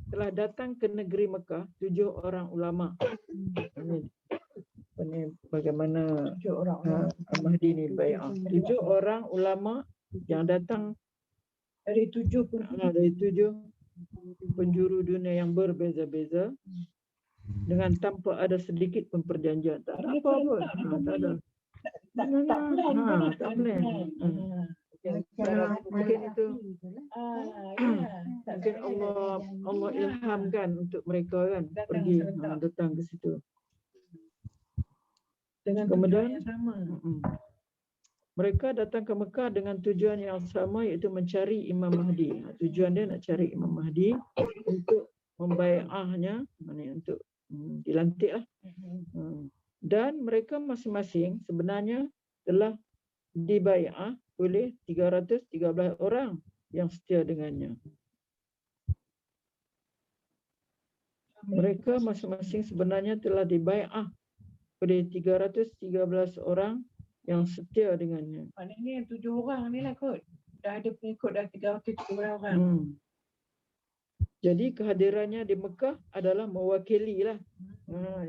telah datang ke negeri Mekah 7 orang ulama. Ini bagaimana Al-Mahdi ni bai'ah. 7 orang ulama yang datang Dari 7 penjuru dunia yang berbeza-beza dengan tanpa ada sedikit pun perjanjian. Tak ada apa pun. Tak ada. Tak boleh. Mungkin itu mungkin Allah ilhamkan untuk mereka kan pergi datang ke situ. dengan Kemudian yang sama. Mereka datang ke Mekah dengan tujuan yang sama, iaitu mencari Imam Mahdi. Tujuan dia nak cari Imam Mahdi untuk membai'ahnya, untuk dilantik lah. Dan mereka masing-masing sebenarnya telah dibai'ah oleh 313 orang yang setia dengannya. Mereka masing-masing sebenarnya telah dibai'ah oleh 313 orang yang setia dengannya. Maknanya yang 7 orang ni lah kot. Dah ada pengikut dah 313 orang. Jadi kehadirannya di Mekah adalah mewakili lah.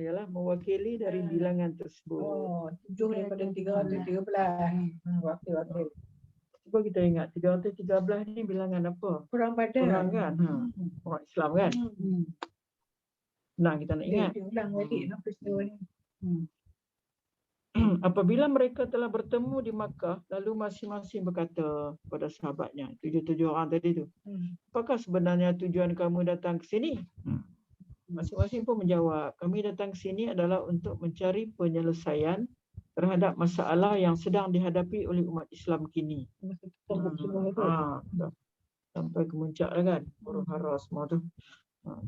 Ialah mewakili dari bilangan tersebut. Oh, 7 daripada 313. Wakil-wakil. Cuba kita ingat 313 ni bilangan apa? Perang Badar. Orang kan? Orang Islam kan? Senang kita nak ingat. Dia ulang balik peristiwa ni. Apabila mereka telah bertemu di Makkah, lalu masing-masing berkata kepada sahabatnya, 7 orang tadi tu, apakah sebenarnya tujuan kamu datang ke sini? Masing-masing pun menjawab, kami datang ke sini adalah untuk mencari penyelesaian terhadap masalah yang sedang dihadapi oleh umat Islam kini. Sampai ke puncak lah kan, huru-hara semua tu.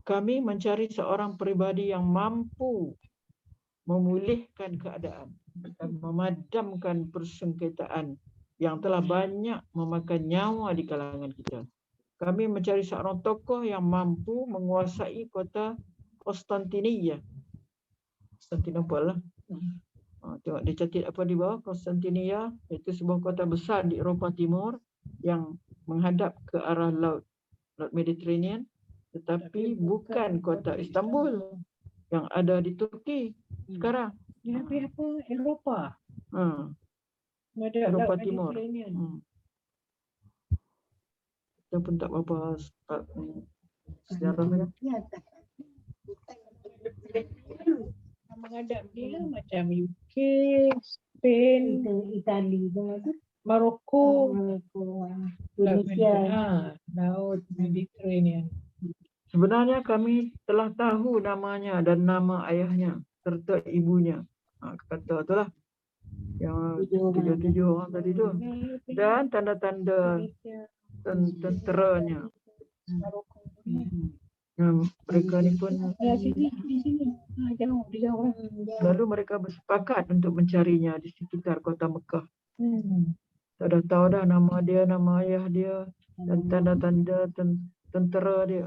Kami mencari seorang peribadi yang mampu memulihkan keadaan dan memadamkan persengketaan yang telah banyak memakan nyawa di kalangan kita. Kami mencari seorang tokoh yang mampu menguasai kota Konstantinia. Konstantinopel lah. Tengok dia catat apa di bawah. Konstantinia iaitu sebuah kota besar di Eropah Timur yang menghadap ke arah Laut Mediterranean, tetapi bukan kota Istanbul. yang ada di Turki sekarang. Dia apa? Eropah. Ada Eropah Laut Timur. Mediterranean. Kita pun tak apa sejarahnya. Ya, tak. Menghadap dia macam UK, Spain, Itali tu. Maroko, Indonesia. Laut Mediterranean. Sebenarnya kami telah tahu namanya dan nama ayahnya serta ibunya. Kata itulah yang 7 orang tadi tu. Dan tanda-tanda tenteranya. Maroko. Mereka ni pun Di sini. Jauh, di jauh. lalu mereka bersepakat untuk mencarinya di sekitar kota Mekah. Dah tahu dah nama dia, nama ayah dia dan tanda-tanda tentera dia.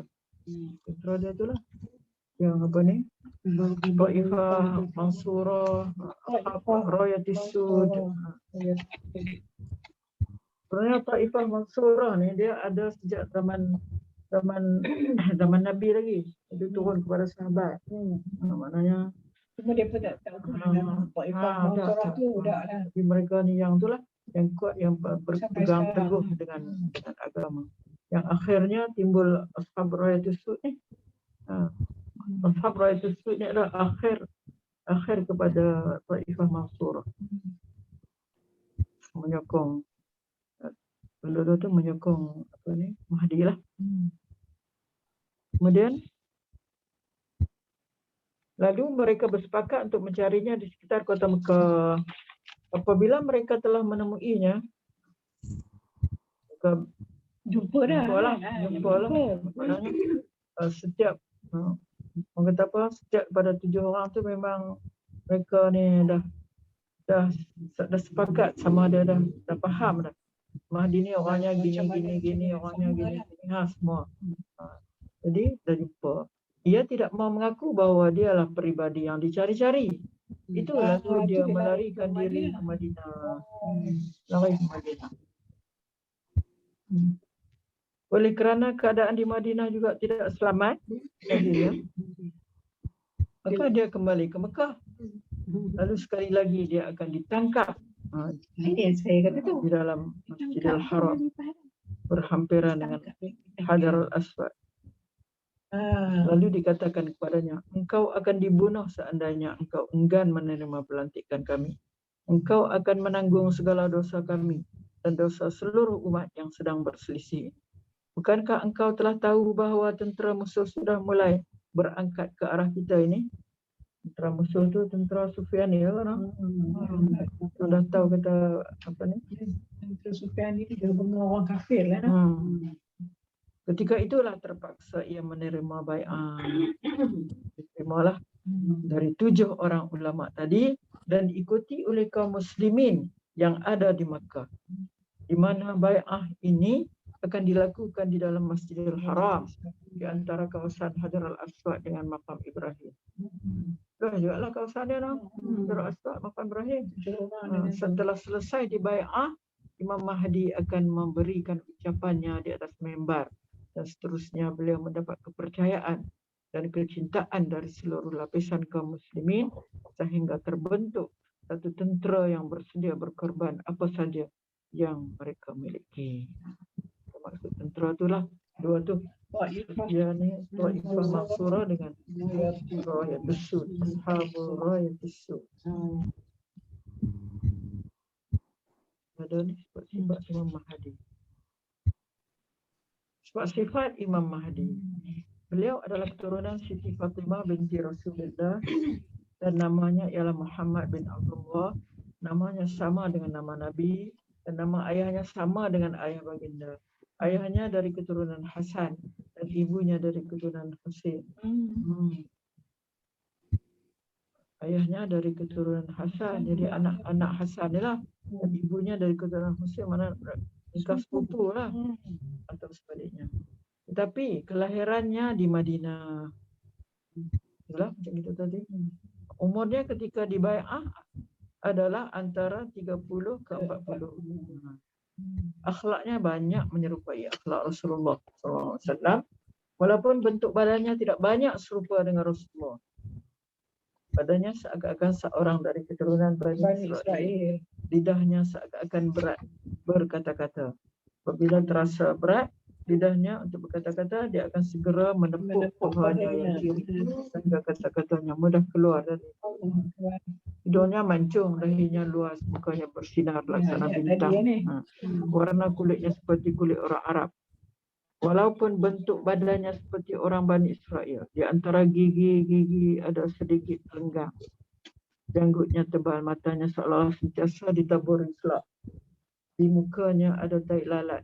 Tentera dia itulah yang apa ni? Taifah Mansurah, Rayatis Sud. Sebenarnya Taifah Mansurah ni dia ada sejak zaman Nabi lagi. Dia turun kepada sahabat. Maknanya Cuma dia pun tak tahu Taifah Mansurah tu dah lah. Tapi mereka ni yang itulah yang kuat, yang berpegang teguh dengan agama. Yang akhirnya timbul Ashab Rayatis Sud ni. Ashab Rayatis Sud ni adalah akhir kepada Taifah Mansurah. Menyokong beliau tu menyokong apa ni? Mahdi lah. Kemudian lalu mereka bersepakat untuk mencarinya di sekitar kota Mekah. Apabila mereka telah menemuinya, mereka Jumpa dah. jumpa lah. Maknanya setiap orang kata apa, setiap pada 7 orang tu memang mereka ni dah sepakat sama ada dah faham dah. Mahdi ni orangnya gini, orangnya gini. Semua. Jadi dah jumpa. Ia tidak mau mengaku bahawa dialah peribadi yang dicari-cari. Itulah dia melarikan diri ke Madinah. Lari ke Madinah. Oleh kerana keadaan di Madinah juga tidak selamat baginya, maka dia kembali ke Mekah. Lalu sekali lagi dia akan ditangkap Ini yang saya kata tu. di dalam Masjidil Haram berhampiran dengan Hajarul Aswad. Lalu dikatakan kepadanya, engkau akan dibunuh seandainya engkau enggan menerima pelantikan kami. Engkau akan menanggung segala dosa kami dan dosa seluruh umat yang sedang berselisih. Bukankah engkau telah tahu bahawa tentera musuh sudah mulai berangkat ke arah kita ini? Tentera musuh tu tentera Sufyani ya kan? Sudah tahu kata apa ni? Tentera Sufyani ni juga bunuh orang kafir lah. Ketika itulah terpaksa ia menerima bai'ah. Terimalah dari 7 orang ulama tadi dan diikuti oleh kaum muslimin yang ada di Makkah. Di mana bai'ah ini akan dilakukan di dalam Masjidil Haram di antara kawasan Hajarul Aswad dengan makam Ibrahim. Dah juga lah kawasan dia lah. Hajarul Aswad, makam Ibrahim. Setelah selesai di bai'ah, Imam Mahdi akan memberikan ucapannya di atas mimbar. Dan seterusnya beliau mendapat kepercayaan dan kecintaan dari seluruh lapisan kaum muslimin sehingga terbentuk satu tentera yang bersedia berkorban apa saja yang mereka miliki. Maksud tentera itulah dua tu. Dia ni Taifah Mansurah dengan Rayatis Sud, Ashabul Rayatis Sud. Ada ni sifat Imam Mahdi. Sifat Imam Mahdi. Beliau adalah keturunan Siti Fatimah binti Rasulullah dan namanya ialah Muhammad bin Abdullah. Namanya sama dengan nama Nabi dan nama ayahnya sama dengan ayah baginda. Ayahnya dari keturunan Hasan dan ibunya dari keturunan Husain. Ayahnya dari keturunan Hasan, jadi anak Hasan ni lah. Dan ibunya dari keturunan Husain, mana nikah sepupu lah atau sebaliknya. Tetapi kelahirannya di Madinah. Itulah macam itu tadi. Umurnya ketika di bai'ah adalah antara 30 ke 40. Akhlaknya banyak menyerupai akhlak Rasulullah SAW. Walaupun bentuk badannya tidak banyak serupa dengan Rasulullah. Badannya seakan-akan seorang dari keturunan Bani Bani Israel. Israel. Lidahnya seakan-akan berat berkata-kata. Apabila terasa berat lidahnya untuk berkata-kata, dia akan segera menepuk Menepuk pahanya yang pahanya. kiri sehingga kata-katanya mudah keluar dari hidungnya mancung, dahinya luas, mukanya bersinar laksana Ya, bintang. tadi ni. Warna kulitnya seperti kulit orang Arab. Walaupun bentuk badannya seperti orang Bani Israel, di antara gigi-gigi ada sedikit lenggang. Janggutnya tebal, matanya seolah sentiasa ditaburi selap. Di mukanya ada tahi lalat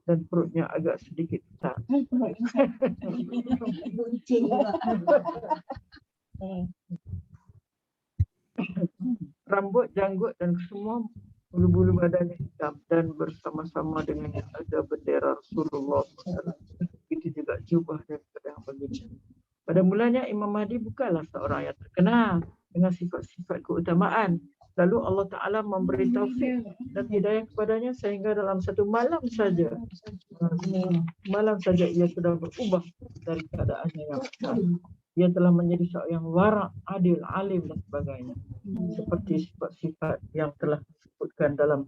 dan perutnya agak sedikit besar. Rambut, janggut dan semua bulu-bulu badannya hitam dan bersama-sama dengannya ada bendera Rasulullah. Begitu juga jubah dan pedang baginya. Pada mulanya Imam Mahdi bukanlah seorang yang terkenal dengan sifat-sifat keutamaan. Lalu Allah Ta'ala memberi taufik dan hidayah kepadanya sehingga dalam satu malam saja ia sudah berubah dari keadaannya yang besar. Dia telah menjadi seorang yang wara', adil, alim dan sebagainya. Seperti sifat-sifat yang telah disebutkan dalam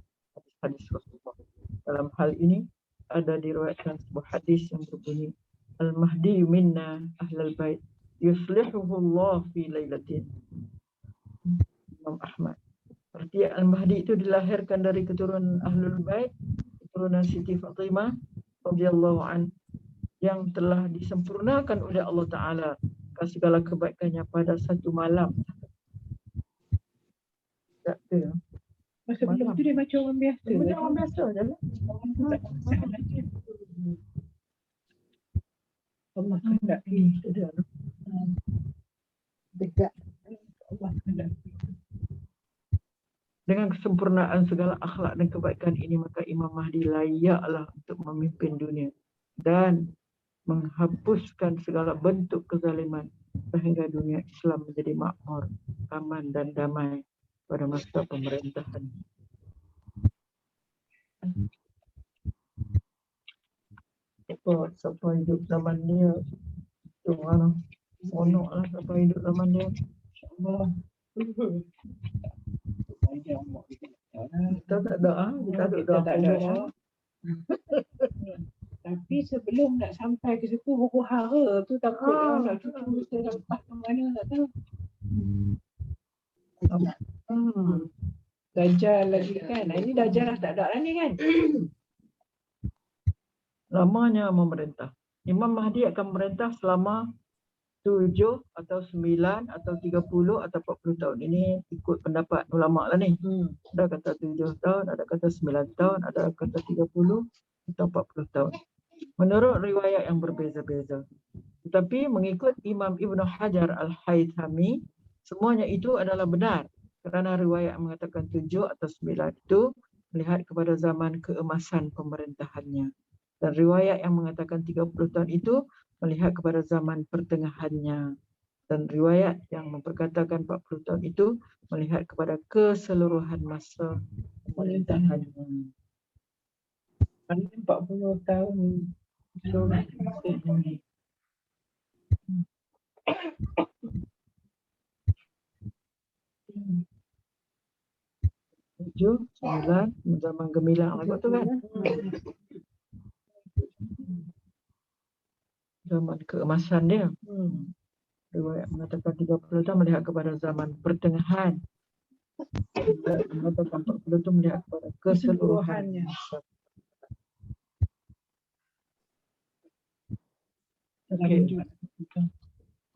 hadis Rasulullah. Dalam hal ini ada diriwayatkan sebuah hadis yang berbunyi, Al-Mahdi minna ahlal bait yuslihuhu Allah fi lailatin. Imam Ahmad. Arti Al-Mahdi itu dilahirkan dari keturunan Ahlul Bait, keturunan Siti Fatimah radhiyallahu an, yang telah disempurnakan oleh Allah Ta'ala segala kebaikannya pada satu malam. Tak ada. Masa belum tu dia macam orang biasa. Macam orang biasa je lah. Allah kehendaki. Dekat. Allah kehendaki. Dengan kesempurnaan segala akhlak dan kebaikan ini, maka Imam Mahdi layaklah untuk memimpin dunia dan menghapuskan segala bentuk kezaliman sehingga dunia Islam menjadi makmur, aman dan damai pada masa pemerintahan. Siapa hidup zaman dia, itu mana monok lah siapa hidup zaman dia. InsyaAllah. Kita tak doa, kita tak doa. Tapi sebelum nak sampai ke situ, buku hara tu takut anak cucu kita dapat ke mana tak tahu. Dajjal lagi kan. Ini Dajjal dah tak ada lah ni kan. Lamanya memerintah. Imam Mahdi akan memerintah selama 7 atau 9 atau 30 atau 40 tahun. Ini ikut pendapat ulama lah ni. Ada kata 7 tahun, ada kata 9 tahun, ada kata 30 atau 40 tahun. Menurut riwayat yang berbeza-beza. Tetapi mengikut Imam Ibn Hajar Al-Haythami, semuanya itu adalah benar. Kerana riwayat mengatakan 7 atau 9 itu melihat kepada zaman keemasan pemerintahannya. Dan riwayat yang mengatakan 30 tahun itu melihat kepada zaman pertengahannya. Dan riwayat yang memperkatakan 40 tahun itu melihat kepada keseluruhan masa pemerintahannya. 40 tahun. So, 7, 9, zaman gemilang lah tu kan. Zaman keemasan dia. Riwayat mengatakan 30 tahun melihat kepada zaman pertengahan. Mengatakan 40 itu melihat kepada keseluruhannya. Okay.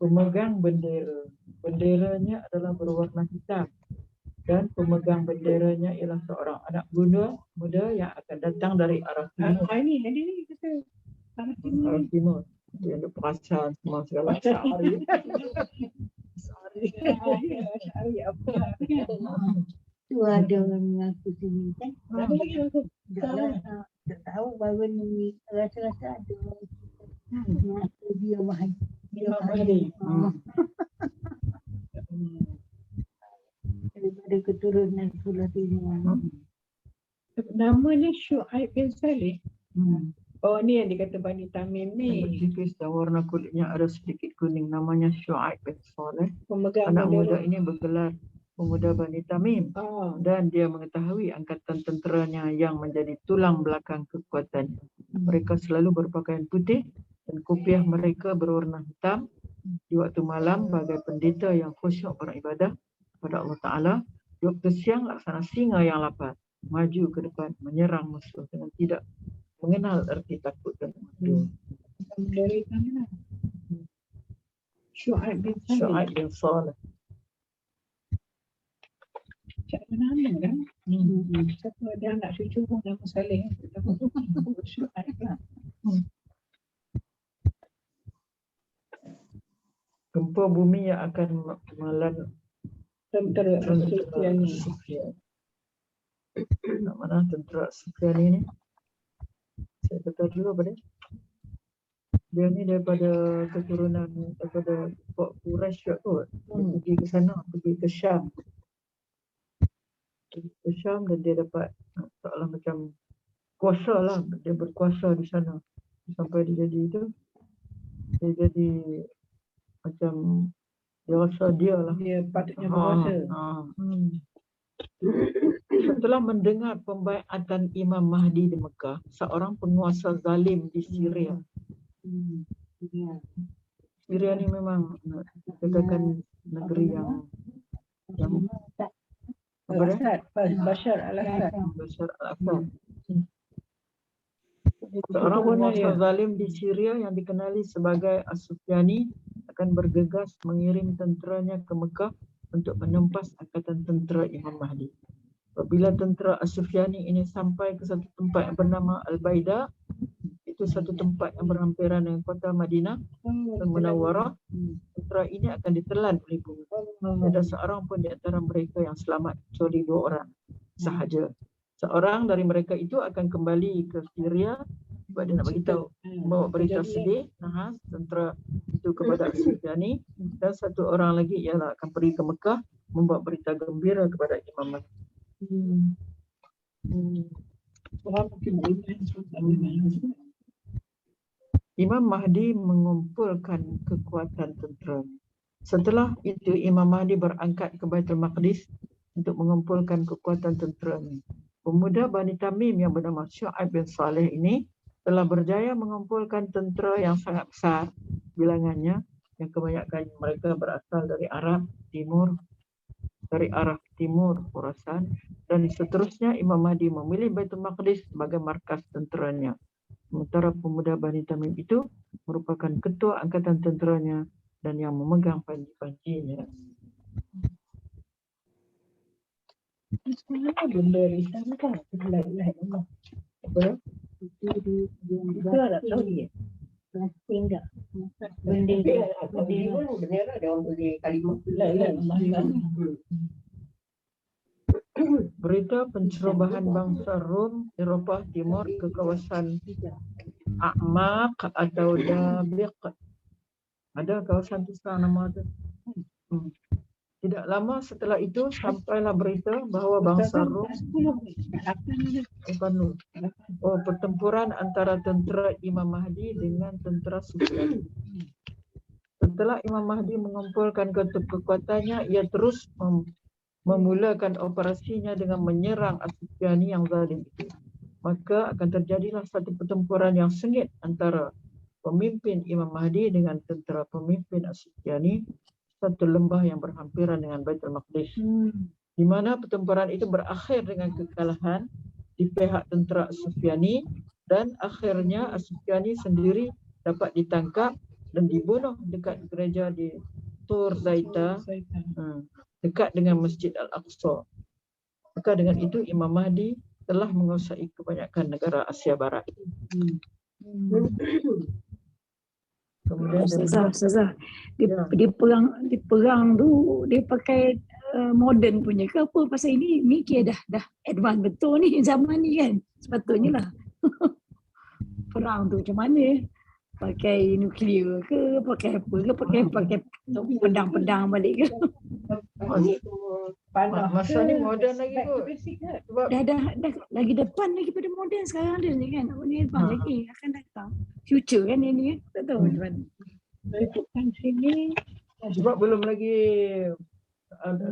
Pemegang bendera. Benderanya adalah berwarna hitam. Dan pemegang benderanya ialah seorang anak muda yang akan datang dari arah timur. Ini kita Arah timur. Dia ada perasan semua segala Syari. Syari apa? Tu ada orang mengaku sini kan. Tak tahu baru ni rasa-rasa ada. Mengaku dia Mahdi. Daripada keturunan Pulau Timur. Namanya Syuaib bin Saleh. Oh, ni yang dikata Bani Tamim Yang ni. bertipis dan warna kulitnya ada sedikit kuning. Namanya Syu'aib bin Saleh. Pemegang Anak muda bendera. ini bergelar pemuda Bani Tamim. Oh. Dan dia mengetahui angkatan tenteranya yang menjadi tulang belakang kekuatannya. Mereka selalu berpakaian putih dan kopiah mereka berwarna hitam. Di waktu malam bagai pendeta yang khusyuk beribadah kepada Allah Ta'ala. Di waktu siang laksana singa yang lapar, maju ke depan menyerang musuh dengan tidak mengenal erti takut dan malu. Dari mana? Syu'aib bin Saleh. Syu'aib bin Saleh. Cak nama kan? Siapa ada anak cucu pun nama Saleh. Syu'aib lah. Gempa bumi yang akan melanda Tentera Sufyan ni. Nak mana tentera Sufyan ni? Saya kata dulu apa dia? Dia ni daripada keturunan daripada Quraisy juga kot. Dia pergi ke sana, pergi ke Syam. Pergi ke Syam dan dia dapat seolah macam kuasa lah. Dia berkuasa di sana. Sampai dia jadi itu. Dia jadi macam dia rasa dia lah. Dia patutnya berkuasa. Setelah mendengar pembaiatan Imam Mahdi di Mekah, seorang penguasa zalim di Syria. Syria ni memang katakan negeri yang apa dia? Bashar al-Assad. Bashar al-Assad. Seorang penguasa zalim di Syria yang dikenali sebagai As-Sufyani akan bergegas mengirim tenteranya ke Mekah untuk menumpas angkatan tentera Imam Mahdi. Apabila tentera As-Sufyani ini sampai ke satu tempat yang bernama Al-Baida, itu satu tempat yang berhampiran dengan kota Madinah dan Munawwarah, tentera ini akan ditelan oleh bumi. Tidak ada seorang pun di antara mereka yang selamat, kecuali 2 orang sahaja. Seorang dari mereka itu akan kembali ke Syria sebab dia nak beritahu, bawa berita sedih nahas tentera itu kepada As-Sufyani, dan satu orang lagi ialah akan pergi ke Mekah membawa berita gembira kepada Imam Mahdi. Imam Mahdi mengumpulkan kekuatan tentera. Setelah itu Imam Mahdi berangkat ke Baitul Maqdis untuk mengumpulkan kekuatan tenteranya. Pemuda Bani Tamim yang bernama Syu'aib bin Saleh ini telah berjaya mengumpulkan tentera yang sangat besar bilangannya, yang kebanyakan mereka berasal dari Arab Timur, dari arah timur Khurasan, dan seterusnya Imam Mahdi memilih Baitul Maqdis sebagai markas tenteranya. Sementara pemuda Bani Tamim itu merupakan ketua angkatan tenteranya dan yang memegang panji-panjinya. Sebenarnya benda risau kan? Allah. Apa? Itu Arab Saudi. Enggak. Bendera dia orang boleh kalimah. La ilaha illallah. Berita pencerobohan bangsa Rom Eropah Timur ke kawasan A'maq atau Dabiq. Ada kawasan tu sekarang nama tu. Tidak lama setelah itu sampailah berita bahawa bangsa Rom pertempuran antara tentera Imam Mahdi dengan tentera Sufyan. Setelah Imam Mahdi mengumpulkan kekuatannya, ia terus memulakan operasinya dengan menyerang As-Sufyani yang zalim itu. Maka akan terjadilah satu pertempuran yang sengit antara pemimpin Imam Mahdi dengan tentera pemimpin As-Sufyani, satu lembah yang berhampiran dengan Baitul Maqdis. Di mana pertempuran itu berakhir dengan kekalahan di pihak tentera As-Sufyani, dan akhirnya As-Sufyani sendiri dapat ditangkap dan dibunuh dekat gereja di Tur Zaita, dekat dengan Masjid Al-Aqsa. Maka dengan itu Imam Mahdi telah menguasai kebanyakan negara Asia Barat. Kemudian Ustazah, dia perang tu dia pakai modern punya ke apa? Pasal ini mikir dah advance betul ni zaman ni kan. Sepatutnya lah. Perang tu macam mana? pakai nuklear ke, pakai apa ke, pakai pedang-pedang balik ke. Ini semua Panah Masa ke, ni moden lagi back to kot. basic ke? Sebab Dah lagi depan lagi pada moden sekarang dia ni kan. Ni depan Ha. lagi akan datang. Future kan ini kan. Tak tahu macam mana. Ikutkan sini. sebab belum lagi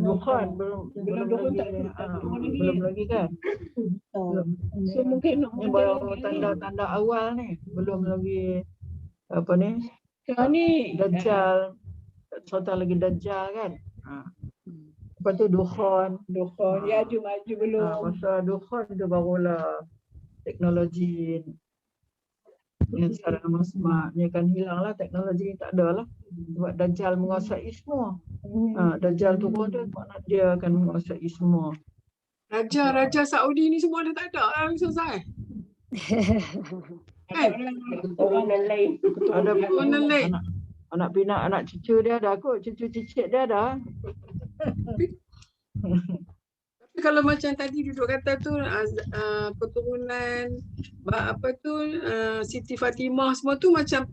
Dukhan belum Dukhan lagi tak turun lagi. belum lagi kan. Belum. So mungkin nak Ni model baru lagi. tanda-tanda awal ni. Belum lagi apa ni? Sekarang ni Dajjal. Sebentar lagi Dajjal kan. Lepas tu Dukhan. Dukhan, ya maju belum. Masa Dukhan tu barulah teknologi yang secara ni akan hilang lah. Teknologi ni tak ada lah. Sebab Dajjal menguasai semua. Dajjal turun tu makna dia akan menguasai semua. Raja Saudi ni semua dah tak ada lah selesai. keturunan lain. Ada Keturunan lain. anak pinak, anak cucu dia ada kot. Cucu cicit dia ada. Tapi kalau macam tadi duduk kata tu keturunan Siti Fatimah semua tu macam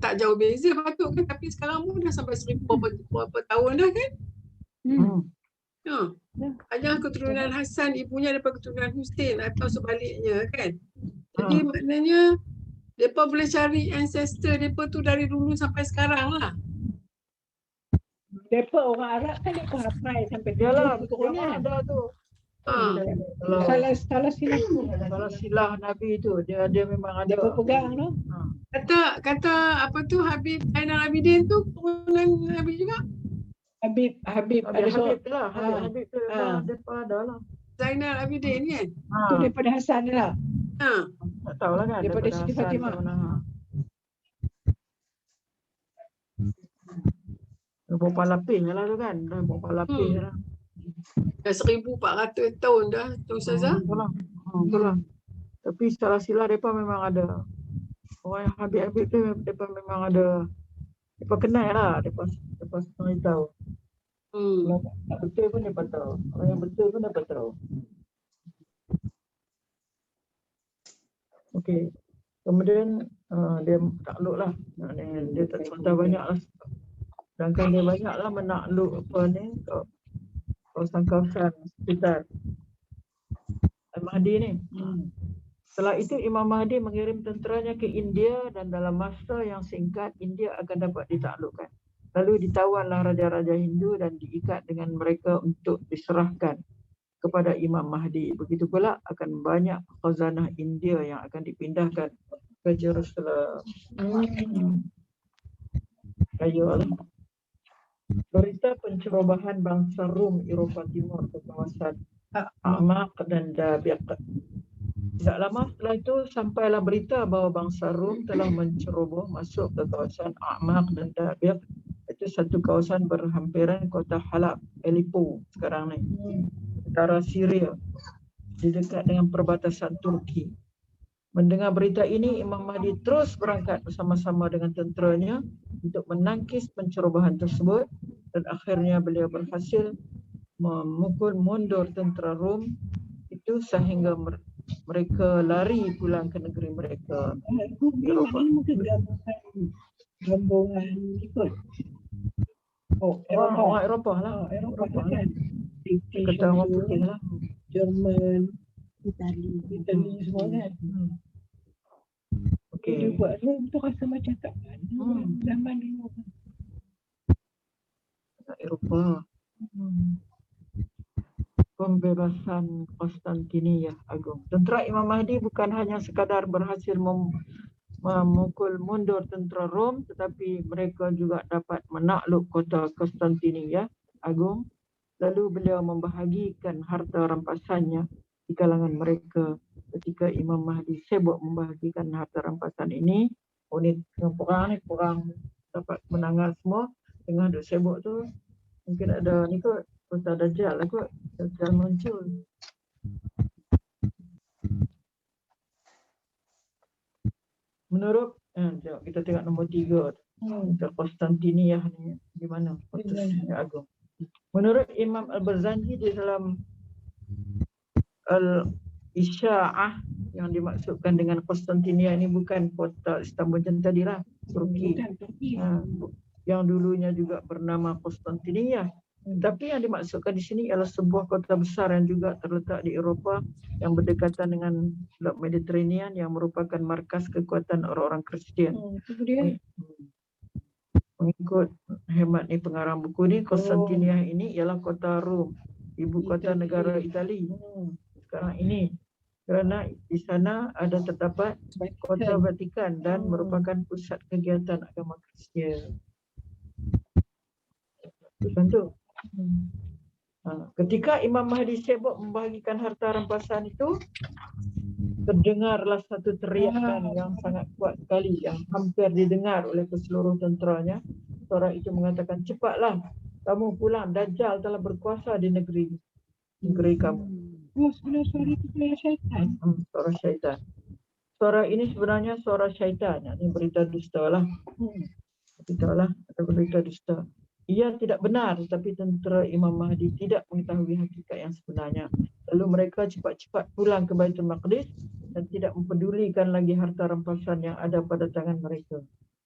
tak jauh beza patut kan, tapi sekarang pun dah sampai 1000 berapa tahun dah kan. Hanya keturunan Hasan ibunya daripada keturunan Hussein atau sebaliknya kan. Jadi maknanya mereka boleh cari ancestor mereka tu dari dulu sampai sekarang lah. Mereka orang Arab kan mereka hafal sampai Yalah, keturunan. ada tu. Salah silap tu. Kalau silah Nabi tu dia memang ada. Dia berpegang tu. Kata apa tu Habib Zainal Abidin tu keturunan Nabi juga. Habib ada Habib seorang lah. Habib tu memang depa ada lah. Zainal Abidin kan. tu daripada Hasan ni lah. Tak tahulah kan. Daripada Siti Hasan Fatimah. ke mana. Berapa lapis lah tu kan. Berapa lapis lah. Dah 1400 tahun dah tu Ustazah. Itulah. Tapi secara silah mereka memang ada. Orang yang Habib tu mereka memang ada. Mereka kenal lah. Mereka setengah tahu. Yang tak betul pun mereka tahu. Orang yang betul pun mereka tahu. Okey. Kemudian dia takluk lah. Dia tak contoh banyak lah. Sedangkan dia banyak lah menakluk apa ni. Kawasan-kawasan sekitar Al-Mahdi ni. Setelah itu Imam Mahdi mengirim tenteranya ke India dan dalam masa yang singkat India akan dapat ditaklukkan. Lalu ditawanlah raja-raja Hindu dan diikat dengan mereka untuk diserahkan kepada Imam Mahdi. Begitu pula akan banyak khazanah India yang akan dipindahkan ke Jerusalem. Ayolah. Berita pencerobohan bangsa Rum Eropah Timur ke kawasan Amaq dan Dabiq. Tidak lama setelah itu sampailah berita bahawa bangsa Rum telah menceroboh masuk ke kawasan Amaq dan Dabiq. Itu satu kawasan berhampiran kota Halab, Aleppo sekarang ni. Utara Syria, di dekat dengan perbatasan Turki. Mendengar berita ini, Imam Mahdi terus berangkat bersama-sama dengan tenteranya untuk menangkis pencerobohan tersebut dan akhirnya beliau berhasil memukul mundur tentera Rom itu sehingga mereka lari pulang ke negeri mereka. Eropah ni mungkin gabungan ikut. Orang Eropah lah. Eropah kan. Kata orang putih lah. Jerman, Itali. Itali semua kan. Okey. Dia buat Rom tu rasa macam tak ada zaman dulu. Eropah. Pembebasan Konstantinia Agung. Tentera Imam Mahdi bukan hanya sekadar berhasil memukul mundur tentera Rom, tetapi mereka juga dapat menakluk kota Konstantinia Agung. Lalu beliau membahagikan harta rampasannya di kalangan mereka. Ketika Imam Mahdi sibuk membahagikan harta rampasan ini, perang dapat menangan semua. Tengah duk sibuk tu, mungkin ada ni kot, kota Dajjal lah kot. Dajjal muncul. Menurut, jom kita tengok nombor 3. Konstantinia ni di mana? Konstantinia Agung. Menurut Imam Al-Barzanji di dalam Al-Isya'ah yang dimaksudkan dengan Konstantinia ini bukan kota Istanbul yang tadi lah, Turki. Bukan Turki. Yang dulunya juga bernama Konstantinia. Tapi yang dimaksudkan di sini ialah sebuah kota besar yang juga terletak di Eropah yang berdekatan dengan Laut Mediterranean yang merupakan markas kekuatan orang-orang Kristian. Kemudian Mengikut hemat ni pengarang buku ni, Konstantinia ini ialah kota Rom, ibu kota negara Itali sekarang ini. Kerana di sana ada terdapat kota Vatikan dan merupakan pusat kegiatan agama Kristian. Tentu. Ketika Imam Mahdi sibuk membahagikan harta rampasan itu, terdengarlah satu teriakan yang sangat kuat sekali yang hampir didengar oleh keseluruh tenteranya. Suara itu mengatakan, cepatlah kamu pulang, Dajjal telah berkuasa di negeri kamu. sebenarnya suara itu suara syaitan. Suara syaitan. Suara ini sebenarnya suara syaitan. Ini berita dusta lah. Atau berita dusta. Ia tidak benar, tetapi tentera Imam Mahdi tidak mengetahui hakikat yang sebenarnya. Lalu mereka cepat-cepat pulang ke Baitul Maqdis dan tidak mempedulikan lagi harta rampasan yang ada pada tangan mereka.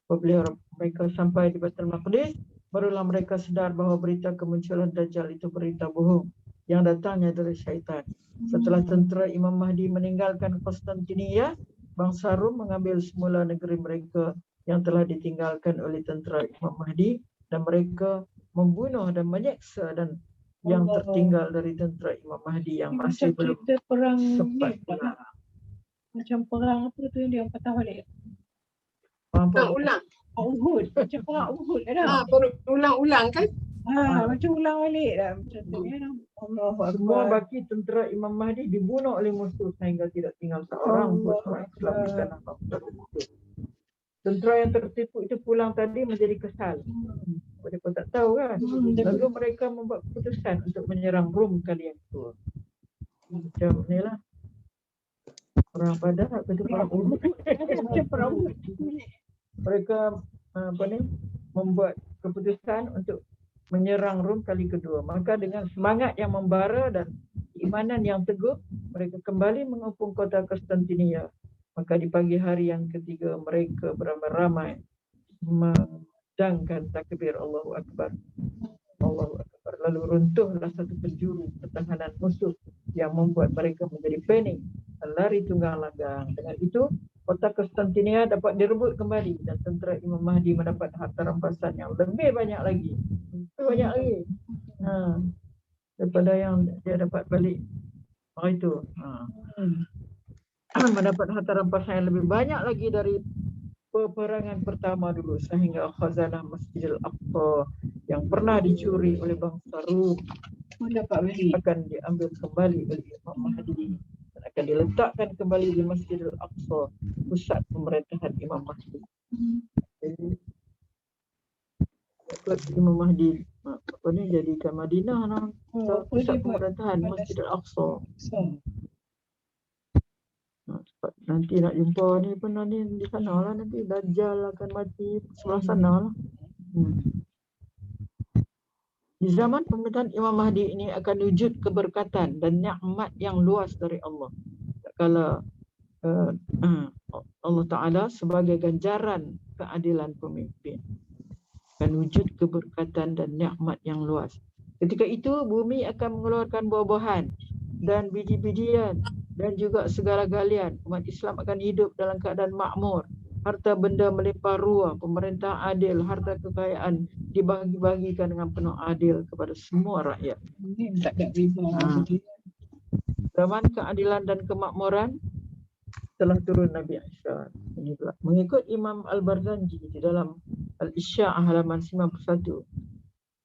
Apabila mereka sampai di Baitul Maqdis, barulah mereka sedar bahawa berita kemunculan Dajjal itu berita bohong yang datangnya dari syaitan. Setelah tentera Imam Mahdi meninggalkan Konstantinia, bangsa Rom mengambil semula negeri mereka yang telah ditinggalkan oleh tentera Imam Mahdi, dan mereka membunuh dan menyeksa dan yang tertinggal dari tentera Imam Mahdi yang masih belum perang sempat ni, pulang. macam perang apa tu yang dia patah balik. Ulang. Uhud, macam perang Uhud dah. Berulang-ulang kan? Macam ulang balik dah macam tu ya. Semua baki tentera Imam Mahdi dibunuh oleh musuh sehingga tidak tinggal seorang pun orang Islam di tanah bangsa musuh. Tentera yang tertipu itu pulang tadi menjadi kesal. Mereka tak tahu kan. Lalu mereka membuat keputusan untuk menyerang Rom kali yang kedua. Macam ni lah. Perang Badar atau perang Uhud. Macam perang Uhud. Mereka membuat keputusan untuk menyerang Rom kali kedua. Maka dengan semangat yang membara dan keimanan yang teguh, mereka kembali mengepung kota Konstantinia. Maka di pagi hari yang ketiga mereka beramai-ramai memandangkan takbir Allahu Akbar. Allahu Akbar. Lalu runtuhlah satu penjuru pertahanan musuh yang membuat mereka menjadi panik dan lari tunggang langgang. Dengan itu, kota Konstantinia dapat direbut kembali dan tentera Imam Mahdi mendapat harta rampasan yang lebih banyak lagi. Daripada yang dia dapat balik. Itu. Mendapat harta rampasan yang lebih banyak lagi dari peperangan pertama dulu, sehingga khazanah Masjidil Aqsa yang pernah dicuri oleh bangsa Rom akan diambil kembali oleh Imam Mahdi dan akan diletakkan kembali di Masjidil Aqsa, pusat pemerintahan Imam Mahdi. Jadi Imam Mahdi jadikan Madinah pusat pemerintahan Masjidil Aqsa. Nanti nak jumpa ni pun nanti di sana lah, nanti Dajjal akan mati sebelah sana lah. Di zaman pemerintahan Imam Mahdi ini akan wujud keberkatan dan nikmat yang luas dari Allah. Kalau Allah Ta'ala sebagai ganjaran keadilan pemimpin, akan wujud keberkatan dan nikmat yang luas. Ketika itu bumi akan mengeluarkan buah-buahan dan biji-bijian dan juga segala galian. Umat Islam akan hidup dalam keadaan makmur. Harta benda melimpah ruah, pemerintah adil, harta kekayaan dibagi-bagikan dengan penuh adil kepada semua rakyat. Tak ada riba. Zaman keadilan dan kemakmuran telah turun Nabi Isa. Mengikut Imam Al-Barzanji di dalam Al-Isya' halaman 91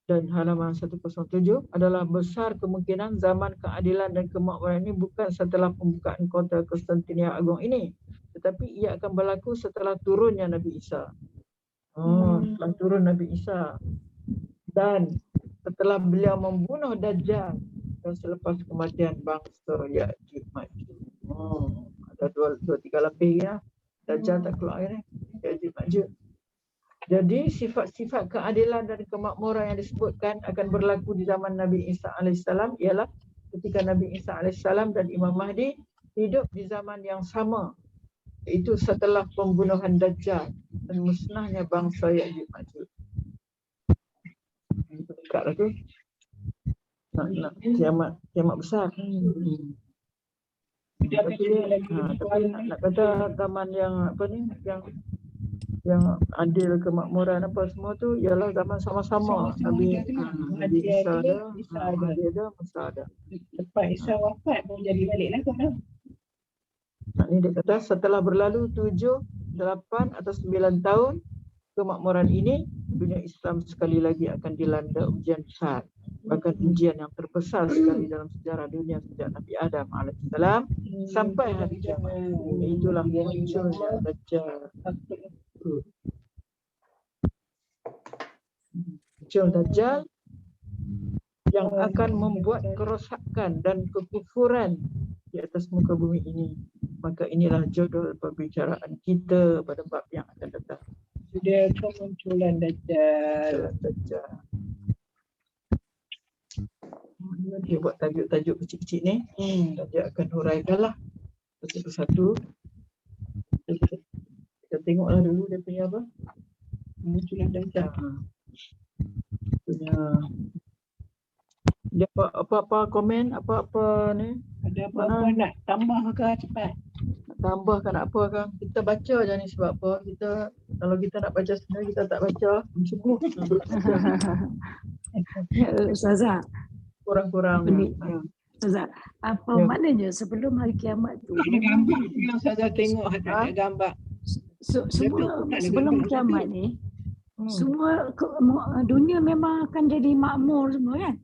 dan halaman 107 adalah besar kemungkinan zaman keadilan dan kemakmuran ini bukan setelah pembukaan kota Konstantinia Agung ini, tetapi ia akan berlaku setelah turunnya Nabi Isa. Setelah turun Nabi Isa dan setelah beliau membunuh Dajjal dan selepas kematian bangsa Ya'juj Ma'juj. Ada dua tiga lapis ya. Dajjal tak keluar ni. Ya'juj Ma'juj. Jadi sifat-sifat keadilan dan kemakmuran yang disebutkan akan berlaku di zaman Nabi Isa AS ialah ketika Nabi Isa AS dan Imam Mahdi hidup di zaman yang sama, iaitu setelah pembunuhan Dajjal dan musnahnya bangsa Ya'juj Ma'juj. Dekatlah tu. Nak kiamat besar. Tapi nak kata zaman yang apa ni, yang adil, kemakmuran apa semua tu ialah zaman sama-sama. Nabi Isa ada, Mahdi ada, Musa ada. Lepas Isa wafat pun jadi balik lah kau. Ni dia kata setelah berlalu 7, 8 atau 9 tahun kemakmuran ini, dunia Islam sekali lagi akan dilanda ujian besar, bahkan ujian yang terbesar sekali dalam sejarah dunia sejak Nabi Adam alaihissalam sampai hari kiamat. Itulah munculnya Dajjal. Muncul Dajjal yang akan membuat kerosakan dan kekufuran di atas muka bumi ini. Maka inilah judul pembicaraan kita pada bab yang akan datang. Sudah kemunculan Dajjal. Dia buat tajuk-tajuk kecil-kecil ni. Dan dia akan huraikanlah satu-satu. Kita tengoklah dulu dia punya apa? Kemunculan Dajjal. Punya dia apa-apa komen, apa-apa ni? Ada apa-apa nak tambah ke cepat? Nak tambah kan apa kan? Kita baca je ni sebab apa? Kalau kita nak baca sendiri kita tak baca. Sungguh. Ustazah, Kurang-kurang. Ustazah, apa Ya. maknanya sebelum hari kiamat tu? Ada gambar yang saya tengok ada gambar. Semua tak ada sebelum gambar kiamat ni, semua dunia memang akan jadi makmur semua kan?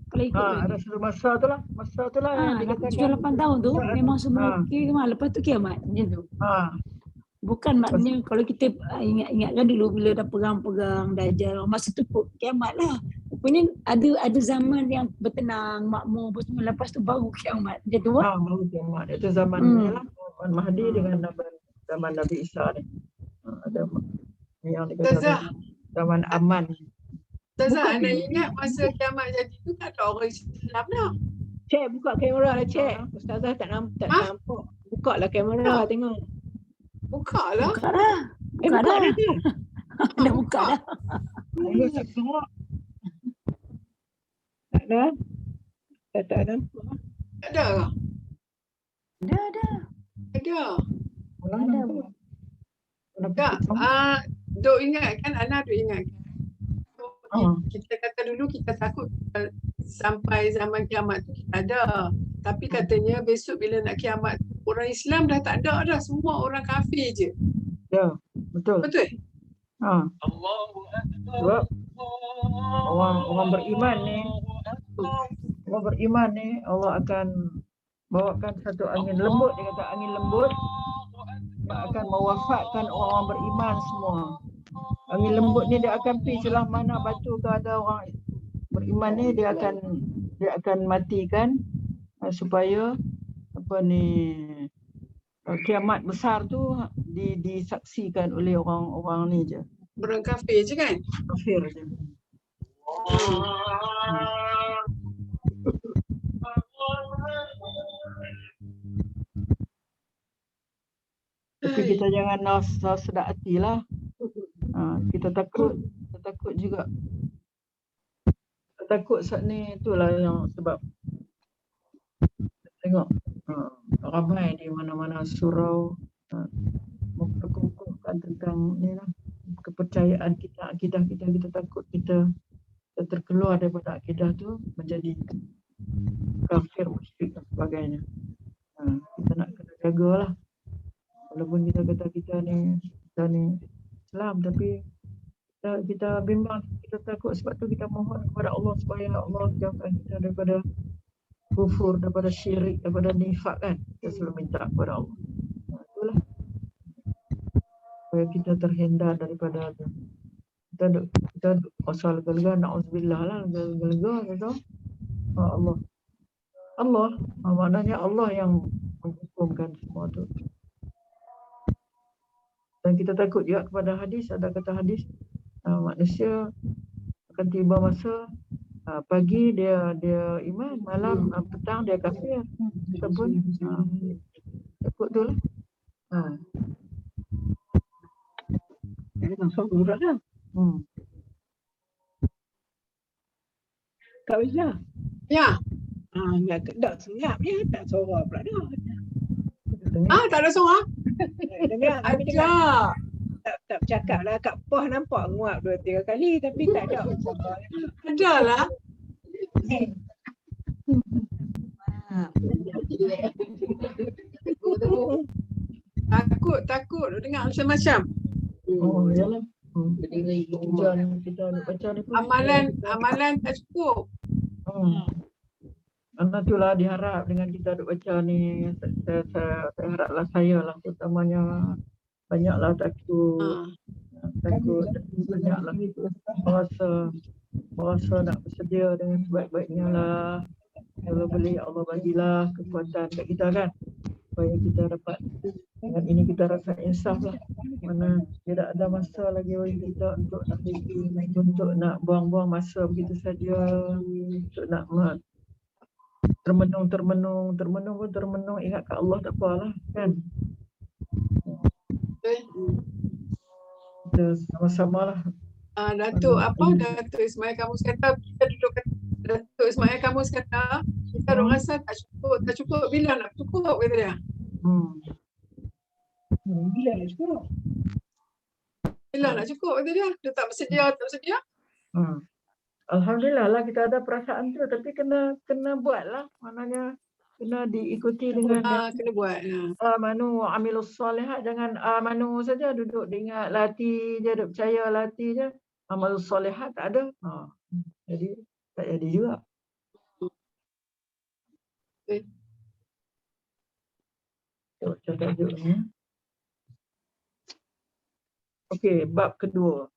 Kalau ikut Ada satu masa tu lah. Masa tu lah yang dikatakan. 7-8 tahun tu memang semua okey, lepas tu kiamat macam tu. Bukan maknanya kalau kita ingatkan dulu bila dah perang-perang Dajjal, masa tu kiamat lah. Rupanya ada zaman yang bertenang, makmur apa semua, lepas tu baru kiamat. Macam tu lah. Baru kiamat. Itu zaman ni lah. Zaman Mahdi dengan zaman Nabi Isa ni. Ada yang dikatakan zaman aman. Ustazah, anda ingat masa kiamat jadi tu tak ada orang Islam dah. Cik, buka kamera lah cik. Ustazah tak nampak. Buka lah kamera tengok. Buka lah. Buka dah. Buka dah. Dah buka dah. Tak ada. Tak nampak. Tak ada ke? Dah. Ada. Ada. Tak. Duk ingat kan, Ana duk ingat kan. Kita kata dulu kita takut sampai zaman kiamat tu kita ada. Tapi katanya besok bila nak kiamat orang Islam dah tak ada dah. Semua orang kafir je. Ya, betul. Betul? Sebab orang beriman ni Allah akan bawakan satu angin lembut. Dia kata angin lembut yang akan mewafatkan orang beriman semua. Angin lembut ni dia akan pergi celah mana batu ke ada orang beriman ni dia akan matikan supaya kiamat besar tu disaksikan oleh orang-orang ni je. Orang kafir je kan? Kafir je. Tapi kita jangan sedap hati lah. Kita takut juga. Kita takut saat ni itulah yang sebab tengok ramai di mana-mana surau memperkukuhkan tentang ni lah kepercayaan kita, akidah kita takut kita terkeluar daripada akidah tu menjadi kafir, musyrik dan sebagainya. Kita nak kena jagalah. Walaupun kita kata kita ni Islam, tapi kita bimbang, kita takut. Sebab tu kita mohon kepada Allah supaya Allah jauhkan kita daripada kufur, daripada syirik, daripada nifak kan. Kita selalu minta kepada Allah. Itulah. Supaya kita terhindar daripada kita asal lega, na'udzubillah lah, lega kata Allah. Maknanya Allah yang menghukumkan semua tu. Dan kita takut juga kepada hadis, ada kata hadis manusia akan tiba masa Pagi dia iman, malam petang dia kafir. Kita pun takut tu lah. Jadi langsung urut lah. Kak Wisla. Ya. Tak senyap je, tak sorok pula dah. Tak ada seorang. Dengar, kami dengar. Ada. Tak bercakap lah. Kak Poh nampak nguap 2-3 kali tapi tak ada. Ada lah. Takut dengar macam-macam. Oh, yalah. Kita baca ni pun. Amalan tak cukup. Anak tu lah diharap dengan kita duk baca ni, saya haraplah saya lah terutamanya banyaklah takut banyaklah merasa nak bersedia dengan sebaik-baiknya lah. Kalau boleh Allah bagilah kekuatan kat kita kan, supaya kita dapat dengan ini kita rasa insaf lah. Mana tidak ada masa lagi bagi kita untuk nak buang-buang masa begitu saja, untuk nak termenung ingat kat Allah tak apalah kan. Kita sama-sama lah. Datuk Ismail Kamus kata kita duduk Datuk Ismail Kamus kata kita orang rasa tak cukup bila nak cukup kata dia. Bila nak cukup? Bila nak cukup kata dia. Dia tak bersedia. Alhamdulillah lah kita ada perasaan tu, tapi kena buat lah, maknanya kena diikuti dengan kena buat. Amanu amilus solihat, jangan amanu saja duduk ingat latih je, duduk percaya latih je, amalus solihat tak ada. Jadi tak jadi juga. Baca tajuk ni. Okey, bab kedua.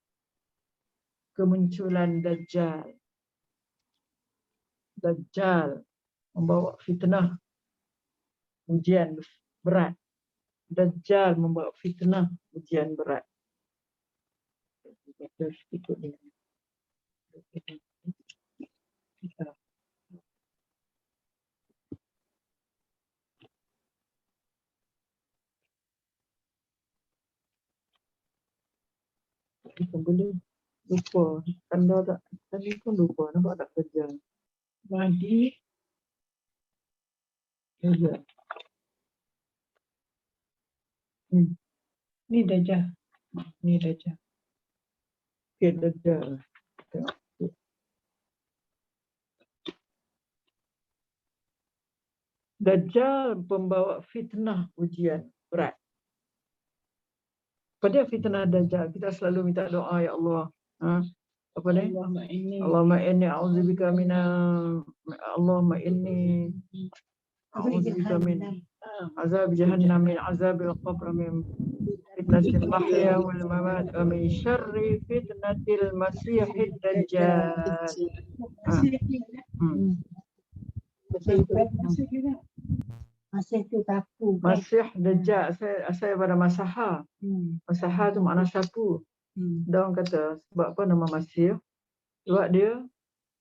Kemunculan Dajjal. Dajjal membawa fitnah, ujian berat. Dajjal membawa fitnah, ujian berat. Ikut dia. Kita boleh lupa, tanda tak, tadi pun lupa, nampak tak kerja. Mahdi. Kerja. Ni Dajjal. Okey, Dajjal. Dajjal pembawa fitnah, ujian berat. Pada fitnah Dajjal, kita selalu minta doa, ya Allah. Apa ni? Allahumma inni a'udzubika minal Allahumma inni a'udzubika min azab jahannam, min azabil qabr, min fitnatil mahya wal mamat, wa min syarri fitnatil masiihid dajjal. Masih tu tapu. Masih Dajjal, saya pada Masaha. Masaha tu makna sapu. Dia orang kata sebab apa nama Masih? Sebab dia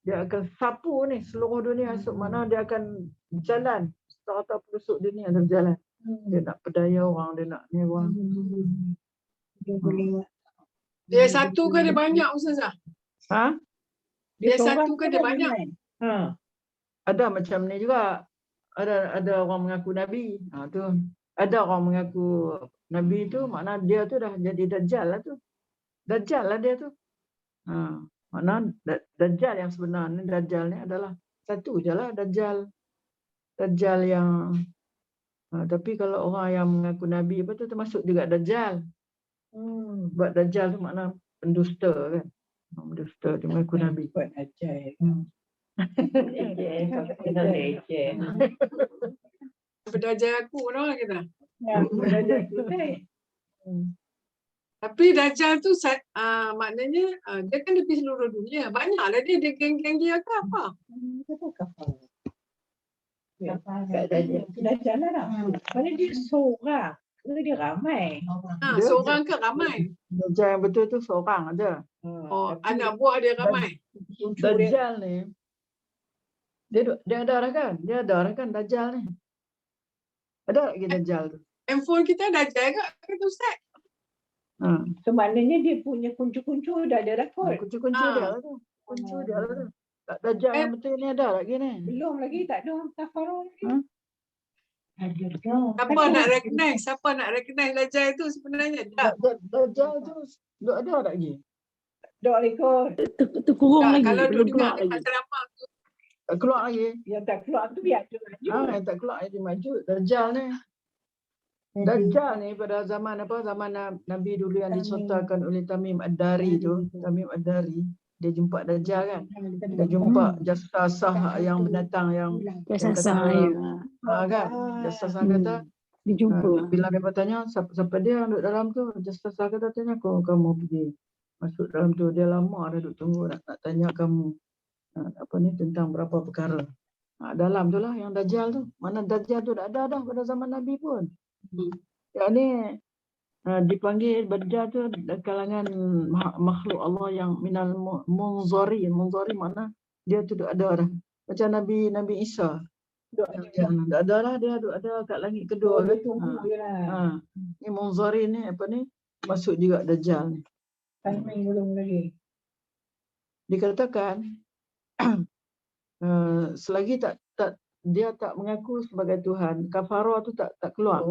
akan sapu ni seluruh dunia, mana dia akan jalan serata pelosok dunia dan jalan. Dia nak pedaya orang, dia nak ni orang. Dia satu ke dia banyak Ustazah? Dia satu ke dia banyak? Ada macam ni juga. Ada orang mengaku Nabi. Tu. Ada orang mengaku Nabi tu, makna dia tu dah jadi Dajjal lah tu. Dajjal lah dia tu. Makna Dajjal yang sebenar ni, Dajjal ni adalah satu je lah Dajjal. Dajjal yang tapi kalau orang yang mengaku Nabi apa tu termasuk juga Dajjal. Sebab Dajjal tu makna pendusta kan. Pendusta dia mengaku Nabi. Buat ajaib. Berdajjal aku orang kita. Ya, Tapi Dajjal tu maknanya dia kan di seluruh dunia. Banyaklah dia geng-geng dia ke apa? Dajjal lah. Mana dia seorang ke dia ramai? Seorang ke ramai? Dajjal yang betul tu seorang aja. Anak buah dia ramai. Dajjal ni Dia ada dah kan? Dia ada dah kan Dajjal ni. Ada lagi Dajjal tu. Handphone kita dah jaga kata Ustaz. Ha. So maknanya dia punya kuncu-kuncu dah ada rekod. Kuncu-kuncu dia lah tu. Kuncu dia lah tu. Tak Dajjal yang betul ni ada lagi ni. Belum lagi, tak ada orang kafarah lagi. Ha? Ada dah. Siapa nak recognize? Siapa nak recognize Dajjal tu sebenarnya? Tak. Dajjal tu ada lagi. Dok rekod. Terkurung Tak, lagi, kalau belum duk keluar dengar lagi. ceramah tu. Tak keluar lagi. Yang tak keluar tu biar tu. Yang tak keluar dia maju. Dajjal ni. Dajjal ni pada zaman apa? Zaman Nabi dulu yang diceritakan oleh Tamim Ad-Dari tu. Tamim Ad-Dari. Dia jumpa Dajjal kan. Dia jumpa jasasah yang binatang yang Biasa ya. kan. Jasasah kata Dijumpa. bila dia bertanya siapa dia yang duduk dalam tu, jasasah kata tanya kamu pergi masuk dalam tu. Dia lama dah duduk tunggu nak tanya kamu apa ni tentang berapa perkara. Dalam tu lah yang Dajjal tu. Mana Dajjal tu dah ada dah pada zaman Nabi pun. Yang ni dipanggil Dajjal tu kalangan makhluk Allah yang minal munzari. Munzari mana dia tu ada dah. Macam Nabi Isa. Dah ada lah, dia ada kat langit kedua. Dia tunggu je lah. Ni munzari ni apa ni masuk juga Dajjal ni. Timing belum lagi. Dikatakan selagi dia tak mengaku sebagai Tuhan, kafarah tu tak keluar.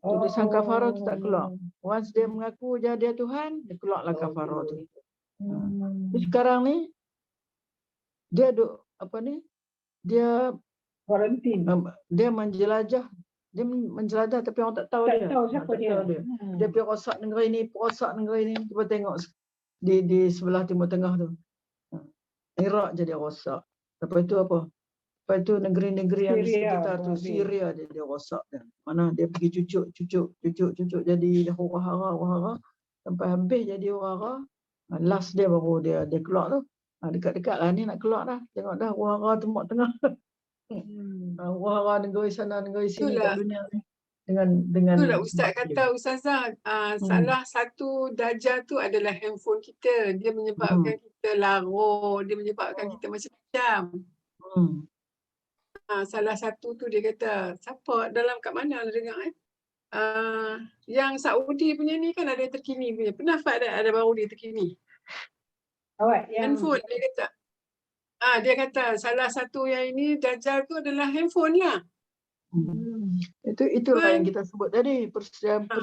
Tulisan kafarah tu tak keluar. Once dia mengaku dia Tuhan, dia keluarlah kafarah tu. Jadi sekarang ni dia apa ni? Dia Quarantine. dia menjelajah tapi orang tak tahu dia. Tak tahu siapa Tak dia. tahu dia. Dia pergi rosak negeri ni, cuba tengok di sebelah Timur Tengah tu. Iraq jadi rosak. Lepas itu apa? Lepas itu negeri-negeri yang di sekitar tu, Syria dia rosak. Mana dia pergi cucuk jadi hura-hara sampai habis jadi hura-hara. Last dia baru dia keluar tu. Dekat-dekat lah ni nak keluar dah. Tengok dah hura-hara Timur Tengah. Hura-hara negeri sana, negeri sini kat dunia ni. Dengan Itulah Ustaz kata Ustazah, salah satu Dajjal tu adalah handphone kita. Dia menyebabkan kita lara, dia menyebabkan kita macam-macam. Salah satu tu dia kata, siapa dalam kat mana dengar yang Saudi punya ni kan ada yang terkini punya. Pernah Fad ada baru dia terkini. Awak yang Handphone dia kata. Dia kata salah satu yang ini Dajjal tu adalah handphone lah. Itulah yang kita sebut tadi,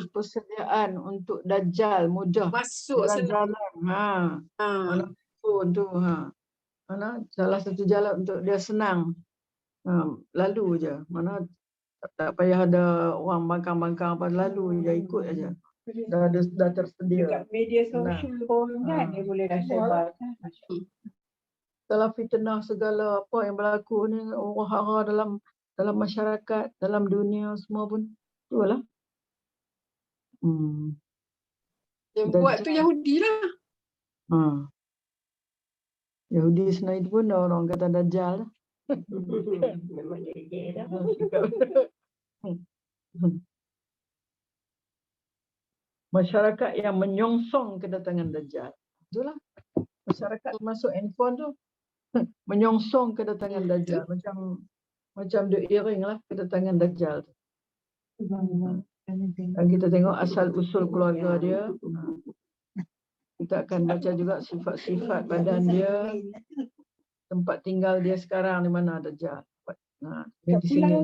persediaan untuk Dajjal mudah masuk jalan. Mana phone tu mana salah satu jalan untuk dia senang. Lalu je. Mana tak payah ada orang bangkang-bangkang apa, lalu je ikut aja. Dah tersedia. dekat media sosial pun kan dia boleh dah sebar. Dalam fitnah segala apa yang berlaku ni, hara dalam masyarakat, dalam dunia semua pun itulah. Yang buat tu Yahudi lah. Yahudi Senaid pun dah orang kata Dajjal. Memang dia dah. Masyarakat yang menyongsong kedatangan Dajjal. Itulah. Masyarakat masuk handphone tu menyongsong kedatangan Dajjal. Macam duk iring lah kedatangan Dajjal tu. Dan kita tengok asal usul keluarga dia. Kita akan baca juga sifat-sifat badan dia, tempat tinggal dia sekarang di mana Dajjal. Di sini.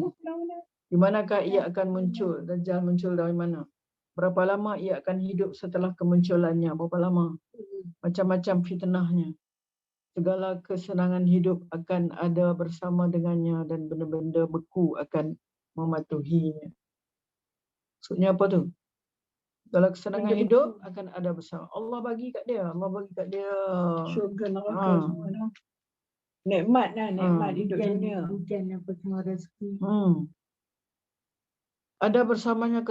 Di manakah ia akan muncul? Dajjal muncul dari mana? Berapa lama ia akan hidup setelah kemunculannya? Berapa lama? Macam-macam fitnahnya. Segala kesenangan hidup akan ada bersama dengannya dan benda-benda beku akan mematuhinya. Maksudnya apa tu? Segala kesenangan hidup akan ada bersama. Allah bagi kat dia. Allah bagi kat dia. Syurga neraka semua. Nikmat lah, nikmat hidup dunia. Hujan apa semua rezeki. Ada bersamanya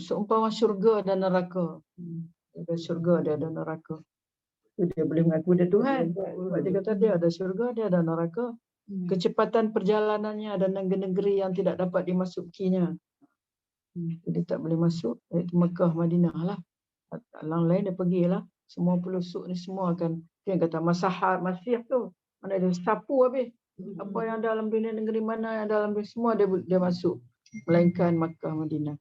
seumpama syurga dan neraka. Ada syurga, dia ada neraka. Dia boleh mengaku dia Tuhan. Sebab dia kata dia ada syurga, dia ada neraka. Kecepatan perjalanannya dan negeri-negeri yang tidak dapat dimasukinya. Dia tak boleh masuk. Iaitu Mekah, Madinah lah. Orang lain dia pergilah. Semua pelusuk ni semua akan. Dia kata masahat, masih tu. Mana dia sapu habis. Apa yang dalam dunia, negeri mana yang dalam dunia, semua dia masuk. Melainkan Makkah, Madinah.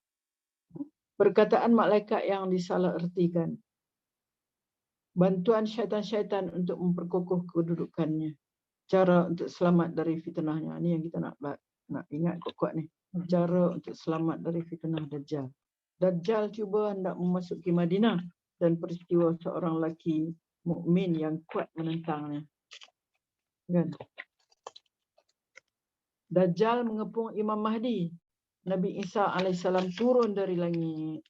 Perkataan malaikat yang disalahertikan. Bantuan syaitan-syaitan untuk memperkokoh kedudukannya. Cara untuk selamat dari fitnahnya. Ini yang kita nak ingat kuat-kuat ni. Cara untuk selamat dari fitnah Dajjal. Dajjal cuba hendak memasuki Madinah dan peristiwa seorang lelaki mukmin yang kuat menentangnya. Kan? Dajjal mengepung Imam Mahdi. Nabi Isa alaihissalam turun dari langit.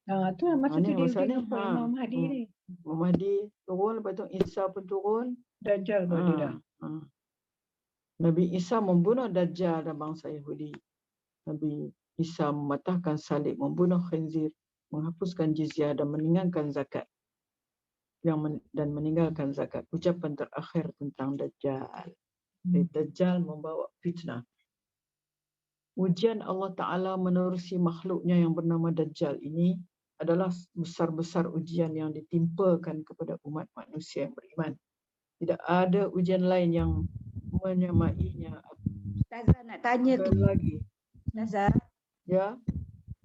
Tu lah masa Ni tu dia masa ni. jumpa Imam Mahdi ni. Imam Mahdi turun, lepas tu Isa pun turun. Dajjal baru dia dah. Nabi Isa membunuh Dajjal dan bangsa Yahudi. Nabi Isa mematahkan salib, membunuh khinzir, menghapuskan jizyah dan meninggalkan zakat. Dan meninggalkan zakat. Ucapan terakhir tentang Dajjal. Dajjal membawa fitnah. Ujian Allah Ta'ala menerusi makhluknya yang bernama Dajjal ini adalah besar-besar ujian yang ditimpakan kepada umat manusia yang beriman. Tidak ada ujian lain yang menyamainya. Ustazah nak tanya tu Lagi. Ustazah, Ya.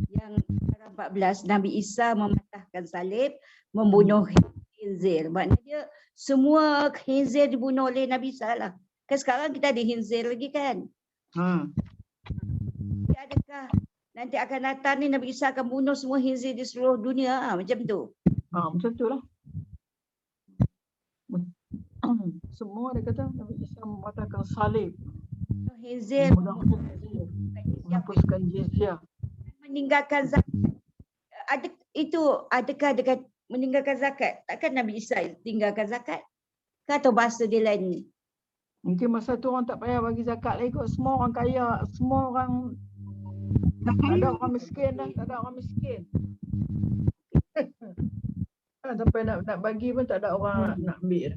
yang surah 14 Nabi Isa mematahkan salib, membunuh khinzir. Maknanya semua khinzir dibunuh oleh Nabi Isa lah. Kan sekarang kita ada khinzir lagi kan? Jadi adakah nanti akan datang ni Nabi Isa akan bunuh semua khinzir di seluruh dunia macam tu? Macam tu lah. Semua dia kata Nabi Isa mematahkan salib, Khinzir, menghapuskan jizyah. meninggalkan zakat. Adakah dekat meninggalkan zakat? Takkan Nabi Isa tinggalkan zakat? Atau bahasa dia lain ni? Mungkin masa tu orang tak payah bagi zakat lagi kot. Semua orang kaya, semua orang tak ada orang miskin dah, tak ada orang miskin. Sampai nak bagi pun tak ada orang nak ambil.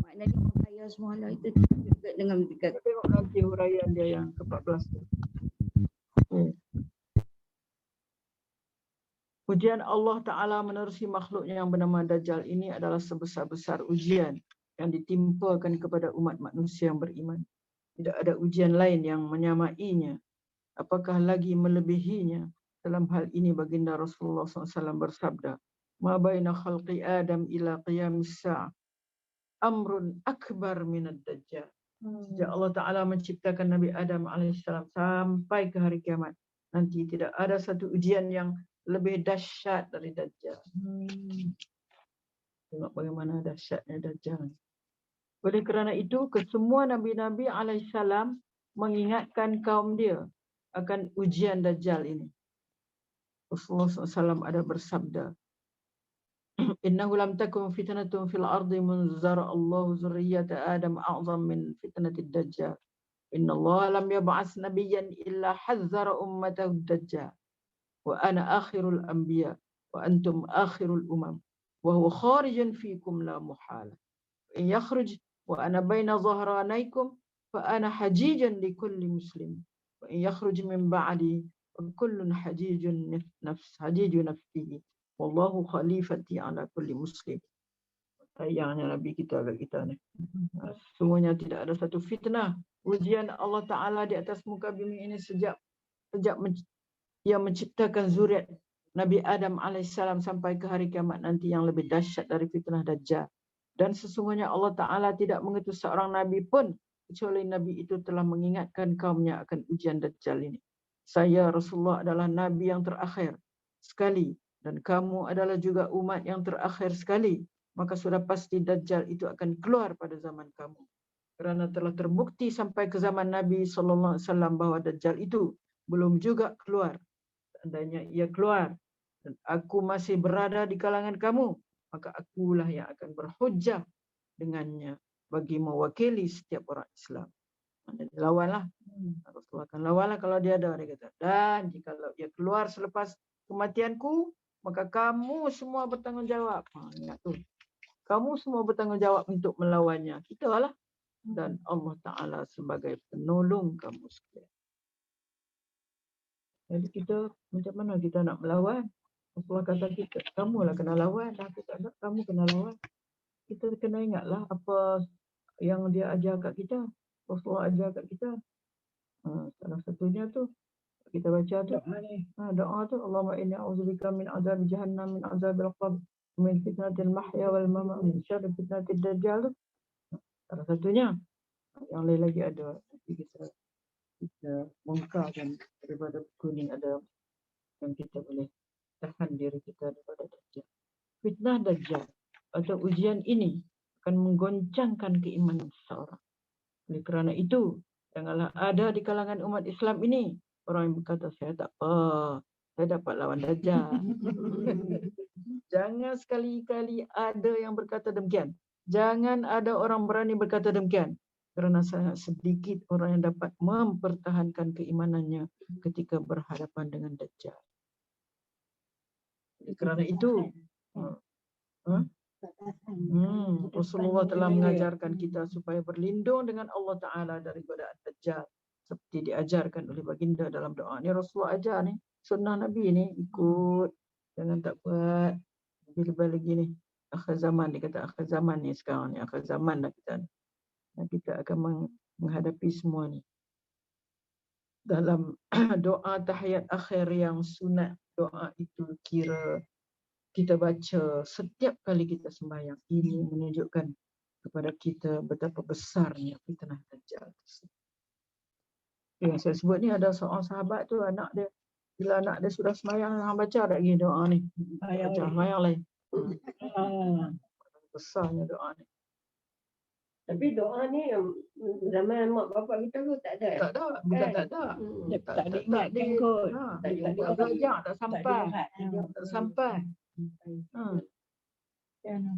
Maknanya orang kaya semua lah itu juga dengan dekat. Tengok nanti huraian dia yang ke-14 tu. Ujian Allah Ta'ala menerusi makhluknya yang bernama Dajjal ini adalah sebesar-besar ujian yang ditimpakan kepada umat manusia yang beriman. Tidak ada ujian lain yang menyamainya, apakah lagi melebihinya. Dalam hal ini baginda Rasulullah SAW bersabda, "Ma baina khalqi Adam ila qiyamis sa'ah amrun akbar minad Dajjal." Sejak Allah Ta'ala menciptakan Nabi Adam AS sampai ke hari kiamat, nanti tidak ada satu ujian yang lebih dahsyat dari Dajjal. Tengok bagaimana dahsyatnya Dajjal. Oleh kerana itu, kesemua Nabi-Nabi alaihissalam mengingatkan kaum dia akan ujian Dajjal ini. Rasulullah SAW ada bersabda, "Innahu lam takun fitnatun fil ardi munzara Allahu zurriyata Adam a'zam min fitnatid Dajjal. Inna Allah lam yab'as nabiyyan illa hazzara ummatahu Dajjal. Wa ana akhirul anbiya wa antum akhirul umam. Wa huwa kharijun fikum la muhala. In yakhruj wa ana baina dhahranaykum fa ana hajijun li kulli muslim. Wa in yakhruj min ba'di fa kullun hajiju nafsihi. Wallahu khalifati ala kulli muslim." Sayangnya Nabi kita kat kita ni. Semuanya tidak ada satu fitnah. Ujian Allah Ta'ala di atas muka bumi ini sejak ia menciptakan zuriat Nabi Adam AS sampai ke hari kiamat nanti yang lebih dahsyat dari fitnah Dajjal. Dan sesungguhnya Allah Ta'ala tidak mengutus seorang Nabi pun kecuali Nabi itu telah mengingatkan kaumnya akan ujian Dajjal ini. Saya Rasulullah adalah Nabi yang terakhir sekali dan kamu adalah juga umat yang terakhir sekali. Maka sudah pasti Dajjal itu akan keluar pada zaman kamu. Kerana telah terbukti sampai ke zaman Nabi SAW bahawa Dajjal itu belum juga keluar. Seandainya ia keluar dan aku masih berada di kalangan kamu, maka akulah yang akan berhujjah dengannya bagi mewakili setiap orang Islam. Maksudnya lawanlah. Rasulullah akan lawanlah kalau dia ada, dia kata. Dan jika ia keluar selepas kematianku, maka kamu semua bertanggungjawab. Ingat tu. Kamu semua bertanggungjawab untuk melawannya. Kita lah. Dan Allah Ta'ala sebagai penolong kamu sekalian. Jadi kita, macam mana kita nak melawan? Rasulullah kata kita, kamulah kena lawan. Aku tak nak, kamu kena lawan. Kita kena ingatlah apa yang dia ajar kat kita, Rasulullah ajar kat kita. Salah satunya tu kita baca tu, Doa ni. doa tu, Allahumma inni a'udzubika min azab jahannam, min azabil qabr, min fitnatil mahya wal mamat, min syarri fitnatid dajjal tu. Salah satunya. Yang lain lagi ada. Nanti kita bongkarkan daripada buku ni, ada yang kita boleh tahan diri kita daripada dajjal. Fitnah dajjal atau ujian ini akan menggoncangkan keimanan seseorang. Oleh kerana itu, janganlah ada di kalangan umat Islam ini orang yang berkata, saya tak apa, saya dapat lawan dajjal. Jangan sekali-kali ada yang berkata demikian. Jangan ada orang berani berkata demikian. Kerana sangat sedikit orang yang dapat mempertahankan keimanannya ketika berhadapan dengan dajjal. Oleh kerana itu, Rasulullah telah mengajarkan kita supaya berlindung dengan Allah Ta'ala daripada dajjal. Seperti diajarkan oleh baginda dalam doa. Ni Rasulullah ajar ni. Sunnah Nabi ni, ikut. Jangan tak buat. Lebih-lebih lagi ni. Akhir zaman, dia kata akhir zaman ni sekarang ni. Akhir zaman dah kita ni. Dan kita akan menghadapi semua ni. Dalam doa tahiyat akhir yang sunat, doa itu kira kita baca setiap kali kita sembahyang. Ini menunjukkan kepada kita betapa besarnya fitnah dajjal. Yang saya sebut ni, ada seorang sahabat tu, anak dia, bila anak dia sudah sembahyang, hang baca tak lagi doa ni? Baca sembahyang lain. Besarnya doa ni. Tapi doa ni zaman mak bapak kita tu tak ada. Tak ada, bukan tak ada. Tak diingatkan kot. Tak belajar, tak sampai. Tak sampai.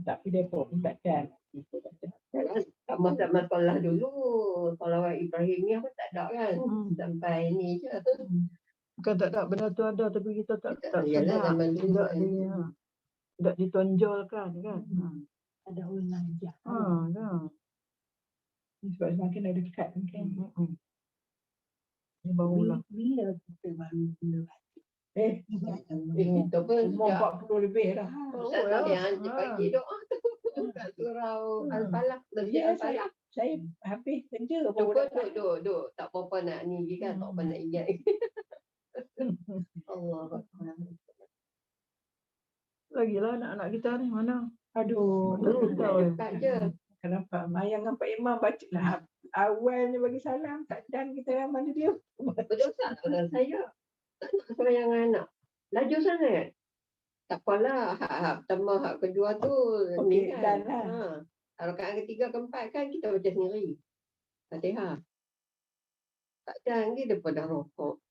Tak pergi depot pun takkan. Tak masalah dulu. Salawat Ibrahim ni apa tak ada kan. Sampai ni je. Bukan tak ada, benda tu ada tapi kita tak Yalah, zaman dulu tidak ditonjolkan kan. Ada orang ajar. Dah. Sebab semakin dah dekat kan. Ini barulah. Bila kita baru mula baca? kita pun Umur 40 lebih dah. tak tahu yang pagi doa tu. Kat surau Al-Falah. Al-Falah. Saya habis kerja Tu pun duduk. Tak apa-apa nak ni je kan. Tak apa nak ingat. Allah. Lagilah anak-anak kita ni mana? Aduh. Dekat je. Kenapa? Mayang dengan Pak Imam baca lah. Awalnya bagi salam. Tak dan kita mana dia. Betul tak? Saya tak nak sembahyang anak. Laju sangat. Tak apalah. Hak pertama, hak kedua tu. Okey, ni dan kan. lah. Rakaat ketiga, keempat kan kita baca sendiri. Fatihah. Tak dan dia dah rokok.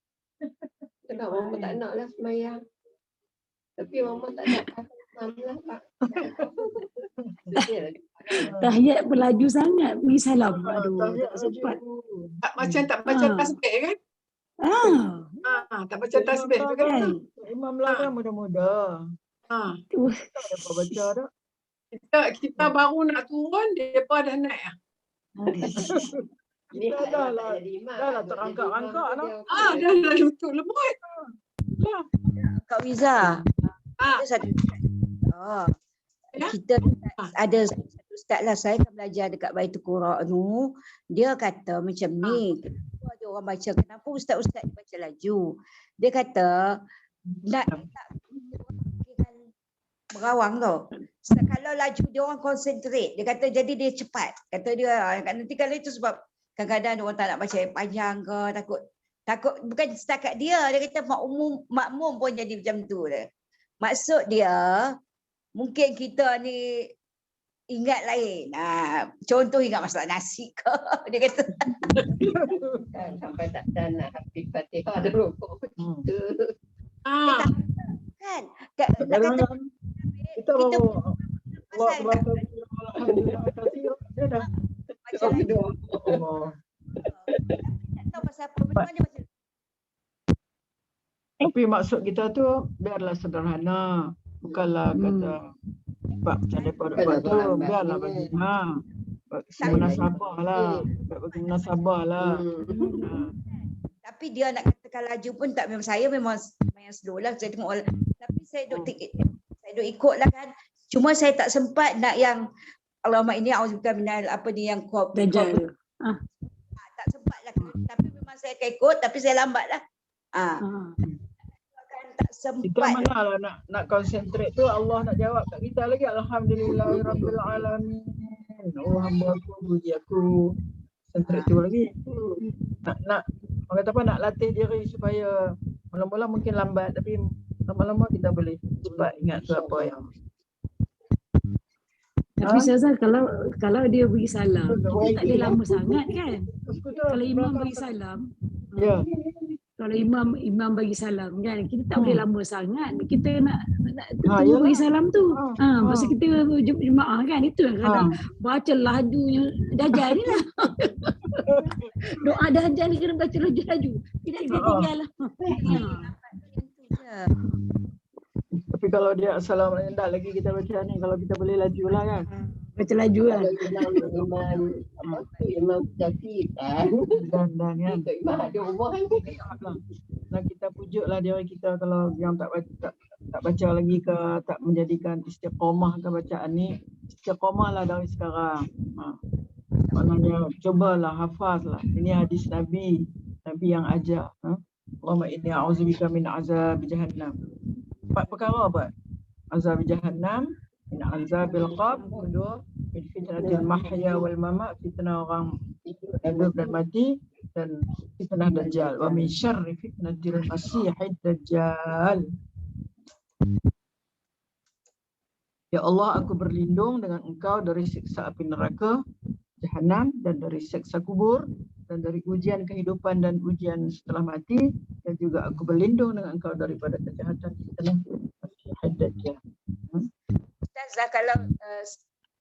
Cakap mama tak nak lah sembahyang. Tapi mama tak nak kata lah Pak. Tahiyat berlaju sangat pergi salam. Aduh, tahiyat tak sempat. Macam tak baca tasbih kan? Tak baca tasbih tu kan? Kan? Imam lah kan muda-muda. Tak ada apa baca dah. Kita baru nak turun, mereka dah naik lah. Ni Dah lah. dah lah terangkat-rangkat lah. Dah lutut lembut. Kak Wiza. Ah. Ada satu. Ya? Kita ada satu ustaz lah, saya kan belajar dekat Baitul Qura tu. Dia kata macam ni. Kenapa ada orang baca, kenapa ustaz-ustaz ni baca laju? Dia kata nak berawang tau. Kalau laju dia orang concentrate. Dia kata jadi dia cepat. Kata dia nanti kalau itu sebab kadang-kadang dia orang tak nak baca yang panjang ke, takut bukan setakat dia kata makmum pun jadi macam tu dia. Maksud dia mungkin kita ni ingat lain. Contoh ingat masalah nasi ke. Dia kata sampai tak dan nak habis Fatihah ada rokok. Kan? Kadang-kadang kita baru alhamdulillah dia dah baca lagi. Tak tahu pasal apa memang dia baca. Tapi maksud kita tu biarlah sederhana. Bukanlah kata sebab macam mereka buat tu, biarlah bagi munasabah lah. Bagi munasabah lah. Tapi dia nak katakan laju pun tak, memang saya memang main slow lah. Saya tengok tapi saya duk ikut lah kan. Cuma saya tak sempat nak yang Allahumma inni a'udzubika minal apa ni yang Dajjal. tak sempat lah. Tapi memang saya akan ikut tapi saya lambat lah. Kan tak Kita sempat. manalah nak concentrate tu, Allah nak jawab kat kita lagi. Alhamdulillahirabbil alamin. Oh hamba aku, puji aku. Concentrate tu lagi. Nak orang kata apa, nak latih diri supaya mula-mula mungkin lambat tapi lama-lama kita boleh cepat ingat tu apa yang. Tapi Ustazah, kalau dia bagi salam, kita tak boleh lama sangat kan? Kalau imam bagi salam, Ya. kalau imam bagi salam kan, kita tak boleh lama sangat. Kita nak Ha, tunggu yalah. bagi salam tu. Ha. Masa kita jemaah kan, itu yang kadang baca lajunya Dajjal ni lah. Doa Dajjal ni kena baca laju-laju. Tidak tinggal lah. Tapi kalau dia assalamualaikum tak lagi kita baca ni, kalau kita boleh laju lah kan. Baca laju kan. Imam Syafi'i kan. Dan kan. Imam ada umur kan. Dan kita pujuklah diri kita kalau yang tak baca lagi ke, tak menjadikan istiqamah ke bacaan ni, istiqamahlah dari sekarang. Maknanya cubalah hafazlah. Ini hadis Nabi yang ajar. Allahumma inni a'udzubika min azab jahannam. 4 perkara apa? Azab jahannam, min azabil qabr, kedua min fitnatil mahya wal mamat, fitnah orang hidup dan mati, dan fitnah dajjal, wa min syarri fitnatil masihid dajjal. Ya Allah, aku berlindung dengan Engkau dari siksa api neraka Jahannam, dan dari siksa kubur, dan dari ujian kehidupan dan ujian setelah mati, dan juga aku berlindung dengan Engkau daripada kejahatan fitnah Masihid Dajjal. Ustazah, kalau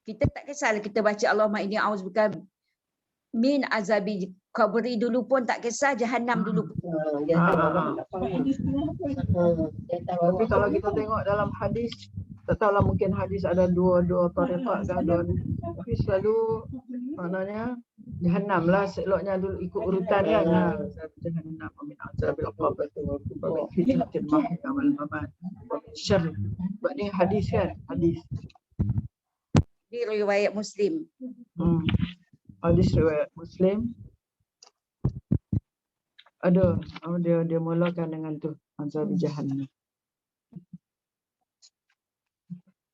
kita tak kisahlah kita baca Allahumma inni a'udzubika min azabi qabri dulu pun tak kisah, Jahannam dulu pun. Tapi kalau kita tengok dalam hadis, tak tahulah mungkin hadis ada dua tariqat ke, tapi selalu maknanya Jahannam lah seloknya dulu ikut urutan kan. Jahannam min azabil qabr wa fitnatil mahya wal mamat wa min syarr. Sebab ni hadis kan, hadis. Di riwayat Muslim. Hadis riwayat Muslim. Ada dia mulakan dengan tu azab Jahannam.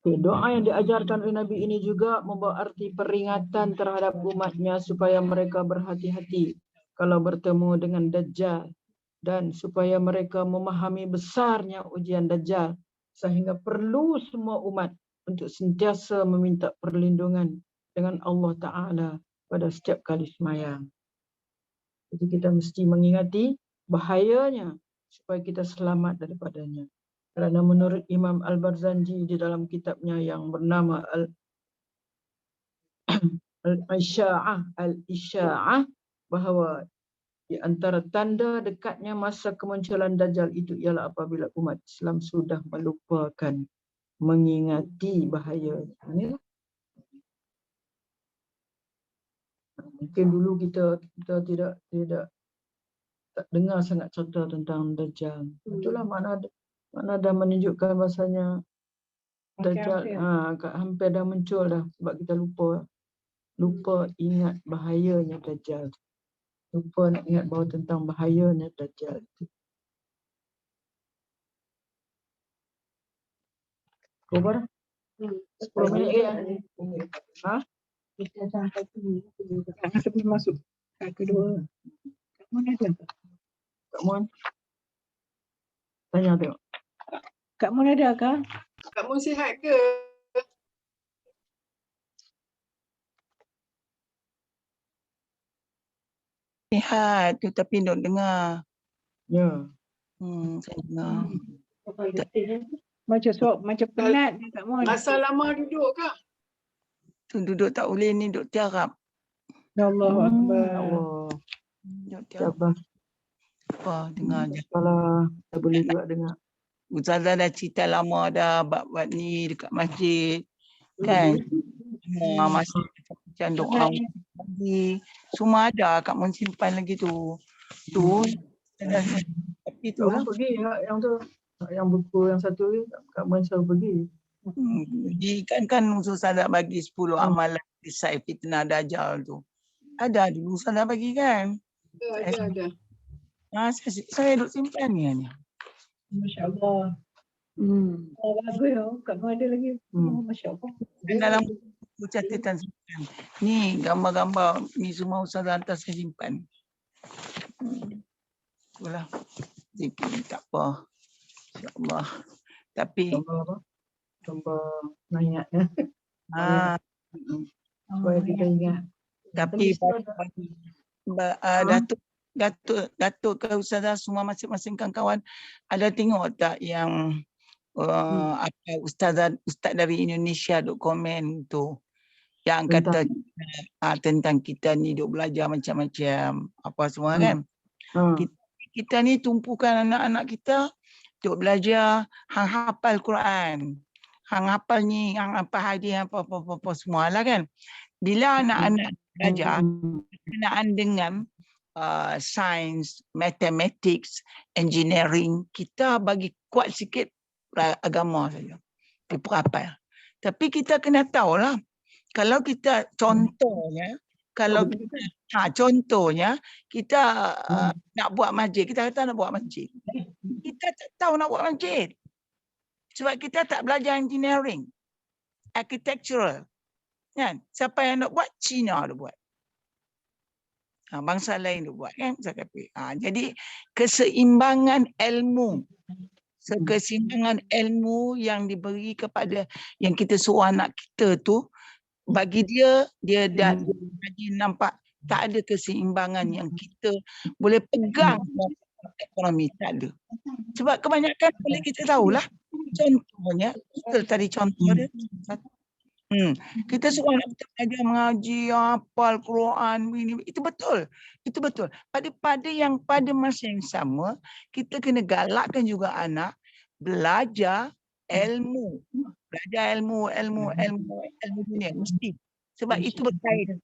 Okay, doa yang diajarkan oleh Nabi ini juga membawa arti peringatan terhadap umatnya supaya mereka berhati-hati kalau bertemu dengan Dajjal, dan supaya mereka memahami besarnya ujian Dajjal sehingga perlu semua umat untuk sentiasa meminta perlindungan dengan Allah Ta'ala pada setiap kali sembahyang. Jadi kita mesti mengingati bahayanya supaya kita selamat daripadanya. Kerana menurut Imam Al-Barzanji di dalam kitabnya yang bernama Al-Isya'ah, bahawa di antara tanda dekatnya masa kemunculan Dajjal itu ialah apabila umat Islam sudah melupakan mengingati bahaya. Inilah. Mungkin dulu kita tidak tak dengar sangat cerita tentang Dajjal. Itulah mana dah menunjukkan bahasanya Dajjal hampir dah muncul dah, sebab kita lupa ingat bahayanya Dajjal. Lupa nak ingat bahawa tentang bahayanya Dajjal. Berapa dah? 10 minit ke? Kita sampai sini sebelum masuk kedua. Kak Mon ada tak? Kak Mon? Tanya tengok. Kak Mon ada kah? Kak Mon sihat ke? Sihat tu tapi nak dengar. Ya. Saya dengar. Macam penat ni Kak Mon. Masa lama duduk ke? Tu duduk tak boleh ni, duduk tiarap. Allahu Akbar. Allah. Duduk tiarap. Sabar. Apa dengar je. Kalau tak boleh juga dengar. Ustazah dah cerita lama dah buat ni dekat masjid. Kan? Semua masih macam doa lagi. Semua ada Kak Mon simpan lagi tu. Tapi tu lah. Pergi yang tu. Yang buku yang satu ni Kak Mon selalu pergi. Kan Ustaz dah bagi 10 amalan risai fitnah dajjal tu. Ada dulu Ustaz dah bagi kan? Ada. Saya duk simpan ni. Masya Allah. Oh, bagus tau. Kat mana ada lagi. Oh, Masya Allah. Dan dalam buku catatan simpan. Ni gambar-gambar ni semua Ustaz hantar saya simpan. Itulah. Zikir tak apa. InsyaAllah. Tapi Gambar apa? Gambar mayat ya. Supaya kita ingat. tapi Datuk ke Ustazah semua masing-masing kawan-kawan ada tengok tak yang apa Ustaz dari Indonesia duk komen tu yang kata tentang kita ni duk belajar macam-macam apa semua kan. Kita ni tumpukan anak-anak kita duk belajar hang hafal Quran, hang hafal ni, hang hafal hadis apa semua lah kan. Bila anak-anak belajar berkenaan dengan sains, mathematics, engineering, kita bagi kuat sikit agama saja. Diperapal. Tapi kita kena tahulah, kalau kita contohnya, kita nak buat masjid, kita kata nak buat masjid. Kita tak tahu nak buat masjid. Sebab kita tak belajar engineering, architectural. Kan? Siapa yang nak buat? Cina dia buat. Bangsa lain dia buat kan. Jadi keseimbangan ilmu. Keseimbangan ilmu yang diberi kepada yang kita suruh anak kita tu, bagi dia dah nampak tak ada keseimbangan yang kita boleh pegang ekonomi, tak ada. Sebab kebanyakan boleh kita tahulah. Contohnya, betul tadi contoh dia. Kita suruh anak kita belajar mengaji, hafal Quran, ini itu betul. Itu betul. Pada masa yang sama, kita kena galakkan juga anak belajar ilmu. Belajar ilmu dunia mesti. Sebab itu berkait.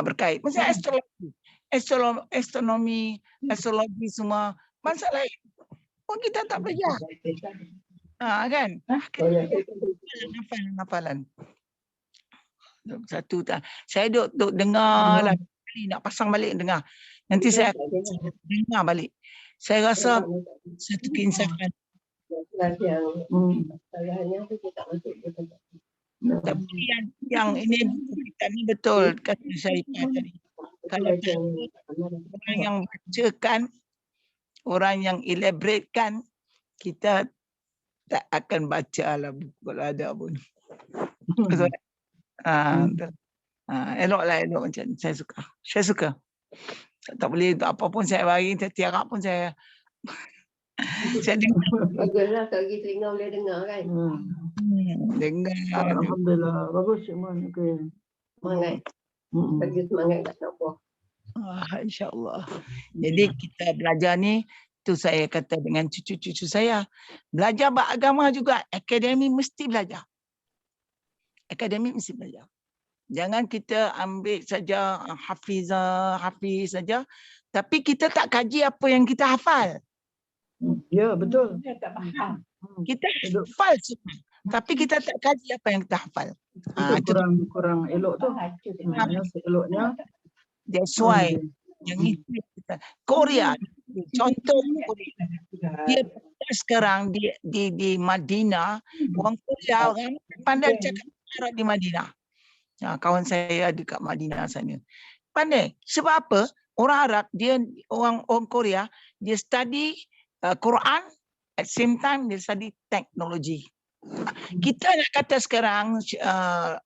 Berkait. Macam astrologi semua bangsa lain. Kita tak belajar. Kan? Hafalan. Satu tak. Saya duk dengar lah. Nak pasang balik dengar. Nanti saya dengar balik. Saya rasa satu keinsafan. Tapi yang ini kita ni betul kata Syarifah tadi. Kalau orang yang bacakan, orang yang elaboratekan, kita tak akan baca lah buku kalau ada pun. Eloklah macam ni. Saya suka. Tak boleh apa pun saya bagi, tiarap pun saya dengar. Baguslah tak lagi telinga boleh dengar kan. Dengar. Alhamdulillah. Bagus Cik Man. Semangat. Bagi semangat kat Singapura. InsyaAllah. Jadi kita belajar ni, tu saya kata dengan cucu-cucu saya. Belajar beragama juga. Akademik mesti belajar. Jangan kita ambil saja hafiz saja. Tapi kita tak kaji apa yang kita hafal. Ya, betul. Tak faham. Kita hafal semua. Tapi kita tak kaji apa yang kita hafal. Itu kurang elok tu. Eloknya. That's why yang itu kita. Korea. Contoh Korea. Dia sekarang di Madinah, orang Korea orang pandai cakap Arab di Madinah. Kawan saya dekat Madinah sana. Pandai. Sebab apa? Orang Arab, orang Korea, dia study Quran, at same time dia study teknologi. Kita nak kata sekarang,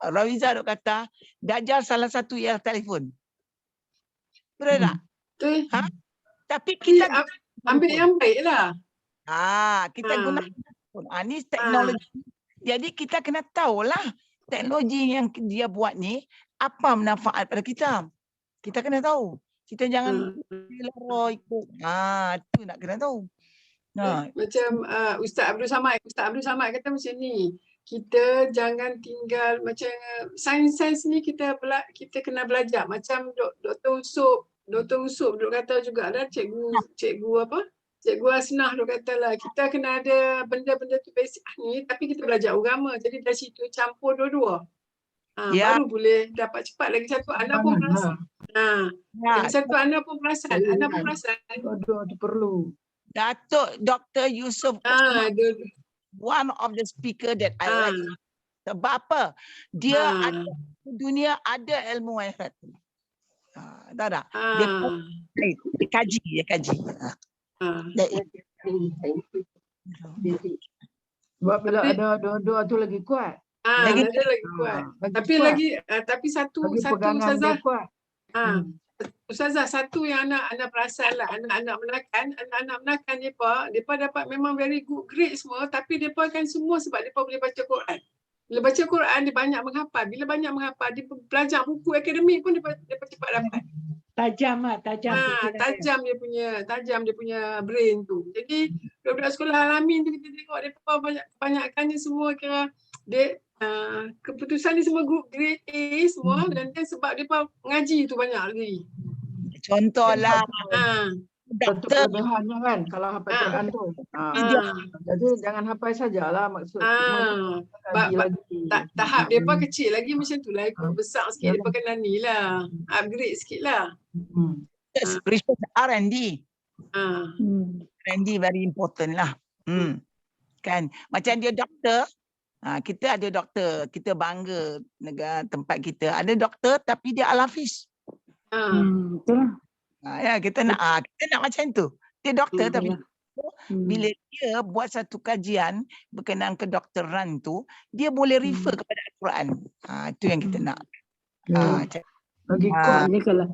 Rawiza duk kata, Dajjal salah satu ialah telefon. Betul tak? Betul. Tapi kita ambil yang baik lah. Kita guna telefon. Ni teknologi. Jadi kita kena tahulah teknologi yang dia buat ni apa manfaat pada kita. Kita kena tahu. Kita jangan ikut. Tu nak kena tahu. Macam Ustaz Abdul Samad kata macam ni. Kita jangan tinggal macam sains ni kita kena belajar. Macam Dr. Usop duk kata juga ada cikgu apa? Cikgu Asnah tu katalah kita kena ada benda-benda tu basic ni tapi kita belajar agama. Jadi dari situ campur dua-dua. Ya. Baru boleh dapat cepat. Lagi satu anak pun perasan. Lagi satu anak pun perasan. Anak pun perasan. Dua-dua tu perlu. Datuk Dr. Yusof one of the speaker that I like. Sebab apa? Dia ada dunia ada ilmu akhirat. Tahu tak? Dia kaji. Sebab bila ada dua-dua tu lagi kuat. Lagi kuat. Tapi satu Ustazah. Ustazah satu yang anak perasan lah, anak-anak menakan depa dapat memang very good grade semua tapi depa kan semua sebab depa boleh baca Quran. Bila baca Quran dia banyak menghafal. Bila banyak menghafal dia belajar buku akademik pun depa cepat dapat. Tajam dia punya brain tu. Jadi budak sekolah alamin tu kita tengok depa banyakkannya semua kira dia keputusan dia semua grade A semua dan kan sebab depa ngaji tu banyak lagi. Contohlah Doktor bahannya kan kalau hafal Quran tu. Jadi jangan hafal sajalah maksud. Tahap depa kecil lagi macam tu lah. Ikut besar sikit depa kena ni lah. Upgrade sikit lah. Research R&D. R&D very important lah. Kan macam dia doktor. Kita ada doktor, kita bangga negara tempat kita. Ada doktor tapi dia al-hafiz. Betul. Ya, kita nak macam tu. Dia doktor tapi bila dia buat satu kajian berkenaan kedokteran tu, dia boleh refer kepada Al-Quran. Itu yang kita nak. Lagi kuat Ini kalau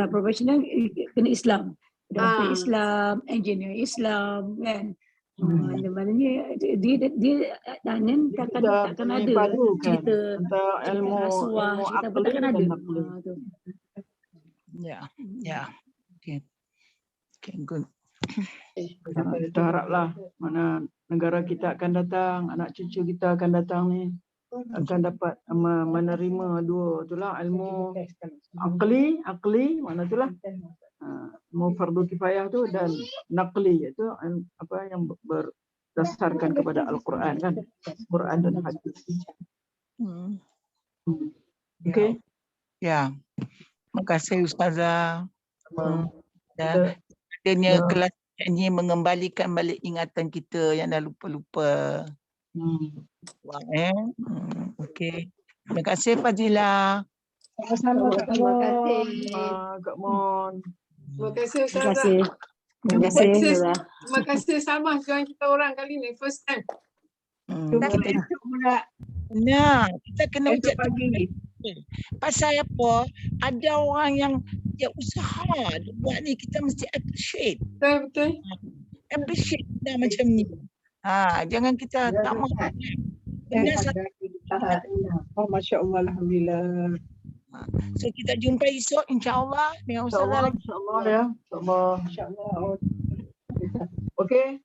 profesional kena Islam. Doktor Islam, engineer Islam kan. Maknanya dia takkan ada cerita ilmu takkan ada. Ya. Okay, good. Kita haraplah mana negara kita akan datang, anak cucu kita akan datang ni akan dapat menerima dua itulah ilmu akli mana itulah ilmu fardu kifayah tu dan naqli iaitu apa yang berdasarkan kepada Al-Quran kan, Quran dan hadis. Okey. Ya. Terima kasih Ustazah. Adanya kelas ini mengembalikan balik ingatan kita yang dah lupa-lupa. Okey. Terima kasih Fazila. Sama-sama. Terima kasih. Kak Mon. Terima kasih Ustazah. Terima kasih. Terima kasih Salmah join kita orang kali ni first time. Kita kena ucap pagi. Pasal apa? Ada orang yang dia usaha dia buat ni, kita mesti appreciate. Betul. Appreciate dah macam ni. Jangan kita tak mahu. Masya-Allah, alhamdulillah. So kita jumpa esok insya-Allah dengan Ustazah lagi. Insya-Allah ya. Insya-Allah. Okey.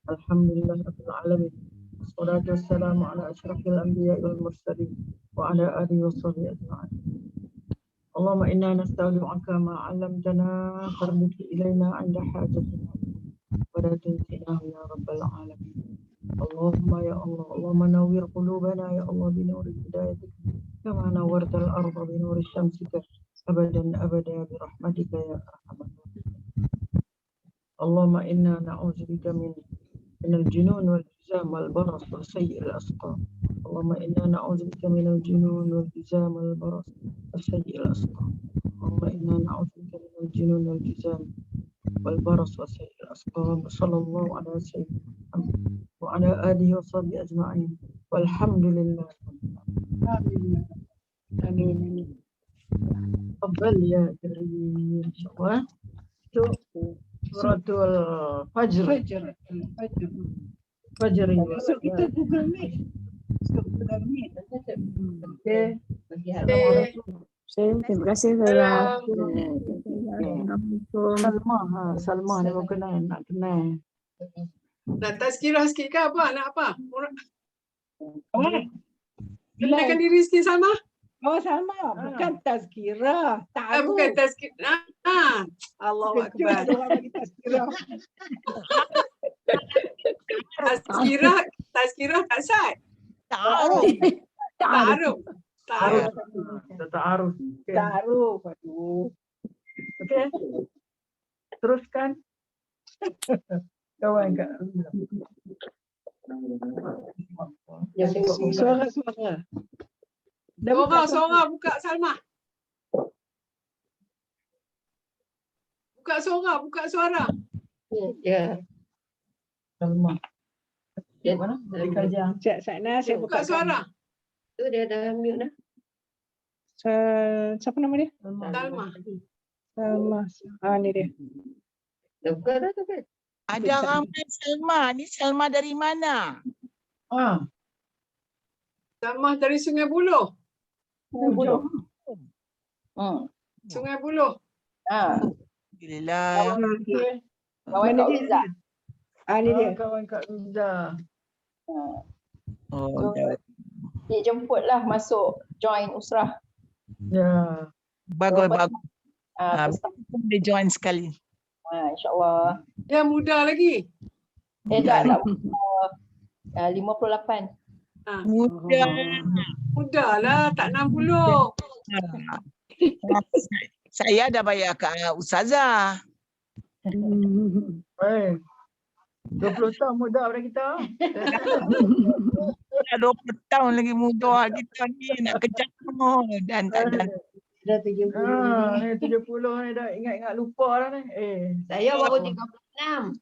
Alhamdulillah rabbil alamin. Wassalatu wassalamu ala asyrafil anbiya'i wal mursalin wa ala alihi washabihi ajma'in. Allahumma inna nasta'udu'aka ma 'allamtana farduh ilaina 'inda hajatina wa la tunsinahu ya rabbal alamin. Allahumma ya Allah, Allahumma nawwir qulubana ya Allah bi nuri hidayatik kama nawwartal arda bi nuri syamsika abadan abada bi rahmatika ya arhamar rahimin. Allahumma inna na'udzubika min al-junun wal jizam wal baras wa sayyi'il asqam. Allahumma inna na'udzubika min al-junun wal jizam wal baras wa sayyi'il asqam. Allahumma inna na'udzubika min al-junun wal jizam wal baras wa sayyi'il asqam. Sallallahu ala sayyidina Muhammad wa ala alihi wa sahbihi ajma'in. Walhamdulillah. Amin. Tafadhal ya karim. Insyaallah. Itu suratul Fajr. Fajr ini. Kita Google Meet. Okey. Terima kasih Sarah. Assalamualaikum. Salma ni nak kenal. Nak tazkirah sikit ke apa? Nak apa? Oh, Kenalkan diri sikit Salma. oh Salma, bukan tazkirah. Bukan tazkirah. Allahu Akbar. Orang bagi tazkirah. Tazkirah tak sah. Ta'aruf. Ta'aruf. Ta'aruf. Ta'aruf. Okay. Taruh. Aduh. Okey. Teruskan. Kawan Kak. Yang tengok muka. Suara-suara. Suara buka Salma. Buka suara. Ya. Salma. Dia Mana? dalam Kerja. Cik Sakna, saya Buka buka suara. tu dia dah mute dah. Siapa nama dia? Salma. Salma. Ni dia. Dah buka dah tu kan? Ada ramai Salma. Ni Salma dari mana? Salma dari Sungai Buloh. Buloh. Sungai Buloh. Alhamdulillah. Mana dia? Ni dia. Kawan Kak Riza. Oh, Dia jemputlah masuk join Usrah. Ya. bagus. First time. Boleh join sekali. InsyaAllah. Dia muda lagi. Tak 58. Muda. Muda lah. Tak 60. Saya dah bayar ke Ustazah. 20 tahun muda daripada kita. Dah 20 tahun lagi muda kita ni nak kejar semua dan Dah 70. Ni 70 ni dah ingat-ingat lupa dah ni. Saya baru 36.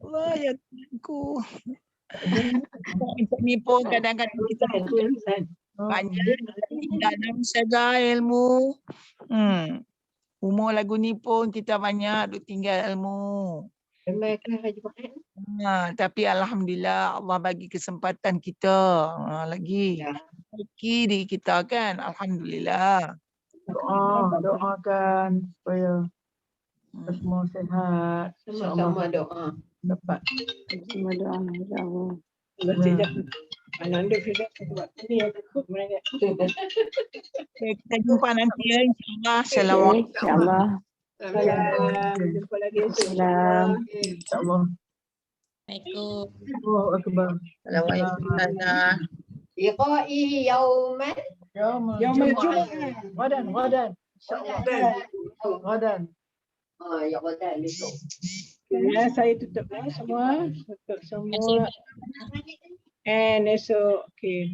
Allah ya Tuhanku. Ni pun kadang-kadang kita banyak dalam saja ilmu. Umur lagu ni pun kita banyak duk tinggal ilmu. Memang kan Haji Fahid. Tapi alhamdulillah Allah bagi kesempatan kita lagi. Lagi diri kita kan, alhamdulillah. Doakan supaya semua sihat. Sama-sama doa. Dapat. Semua doa insya-Allah. Ananda sudah buat ni ada kod mana. Kita jumpa nanti ya insya-Allah. Assalamualaikum. Insya-Allah. Jumpa lagi esok. Salam. InsyaAllah. Allahu Akbar. Assalamualaikum. Iqa'i yauman. Yaumul Jumaah. Wadan. InsyaAllah. Wadan. Ya Allah besok. Ya, saya tutup semua. Tutup semua. And esok. Okay.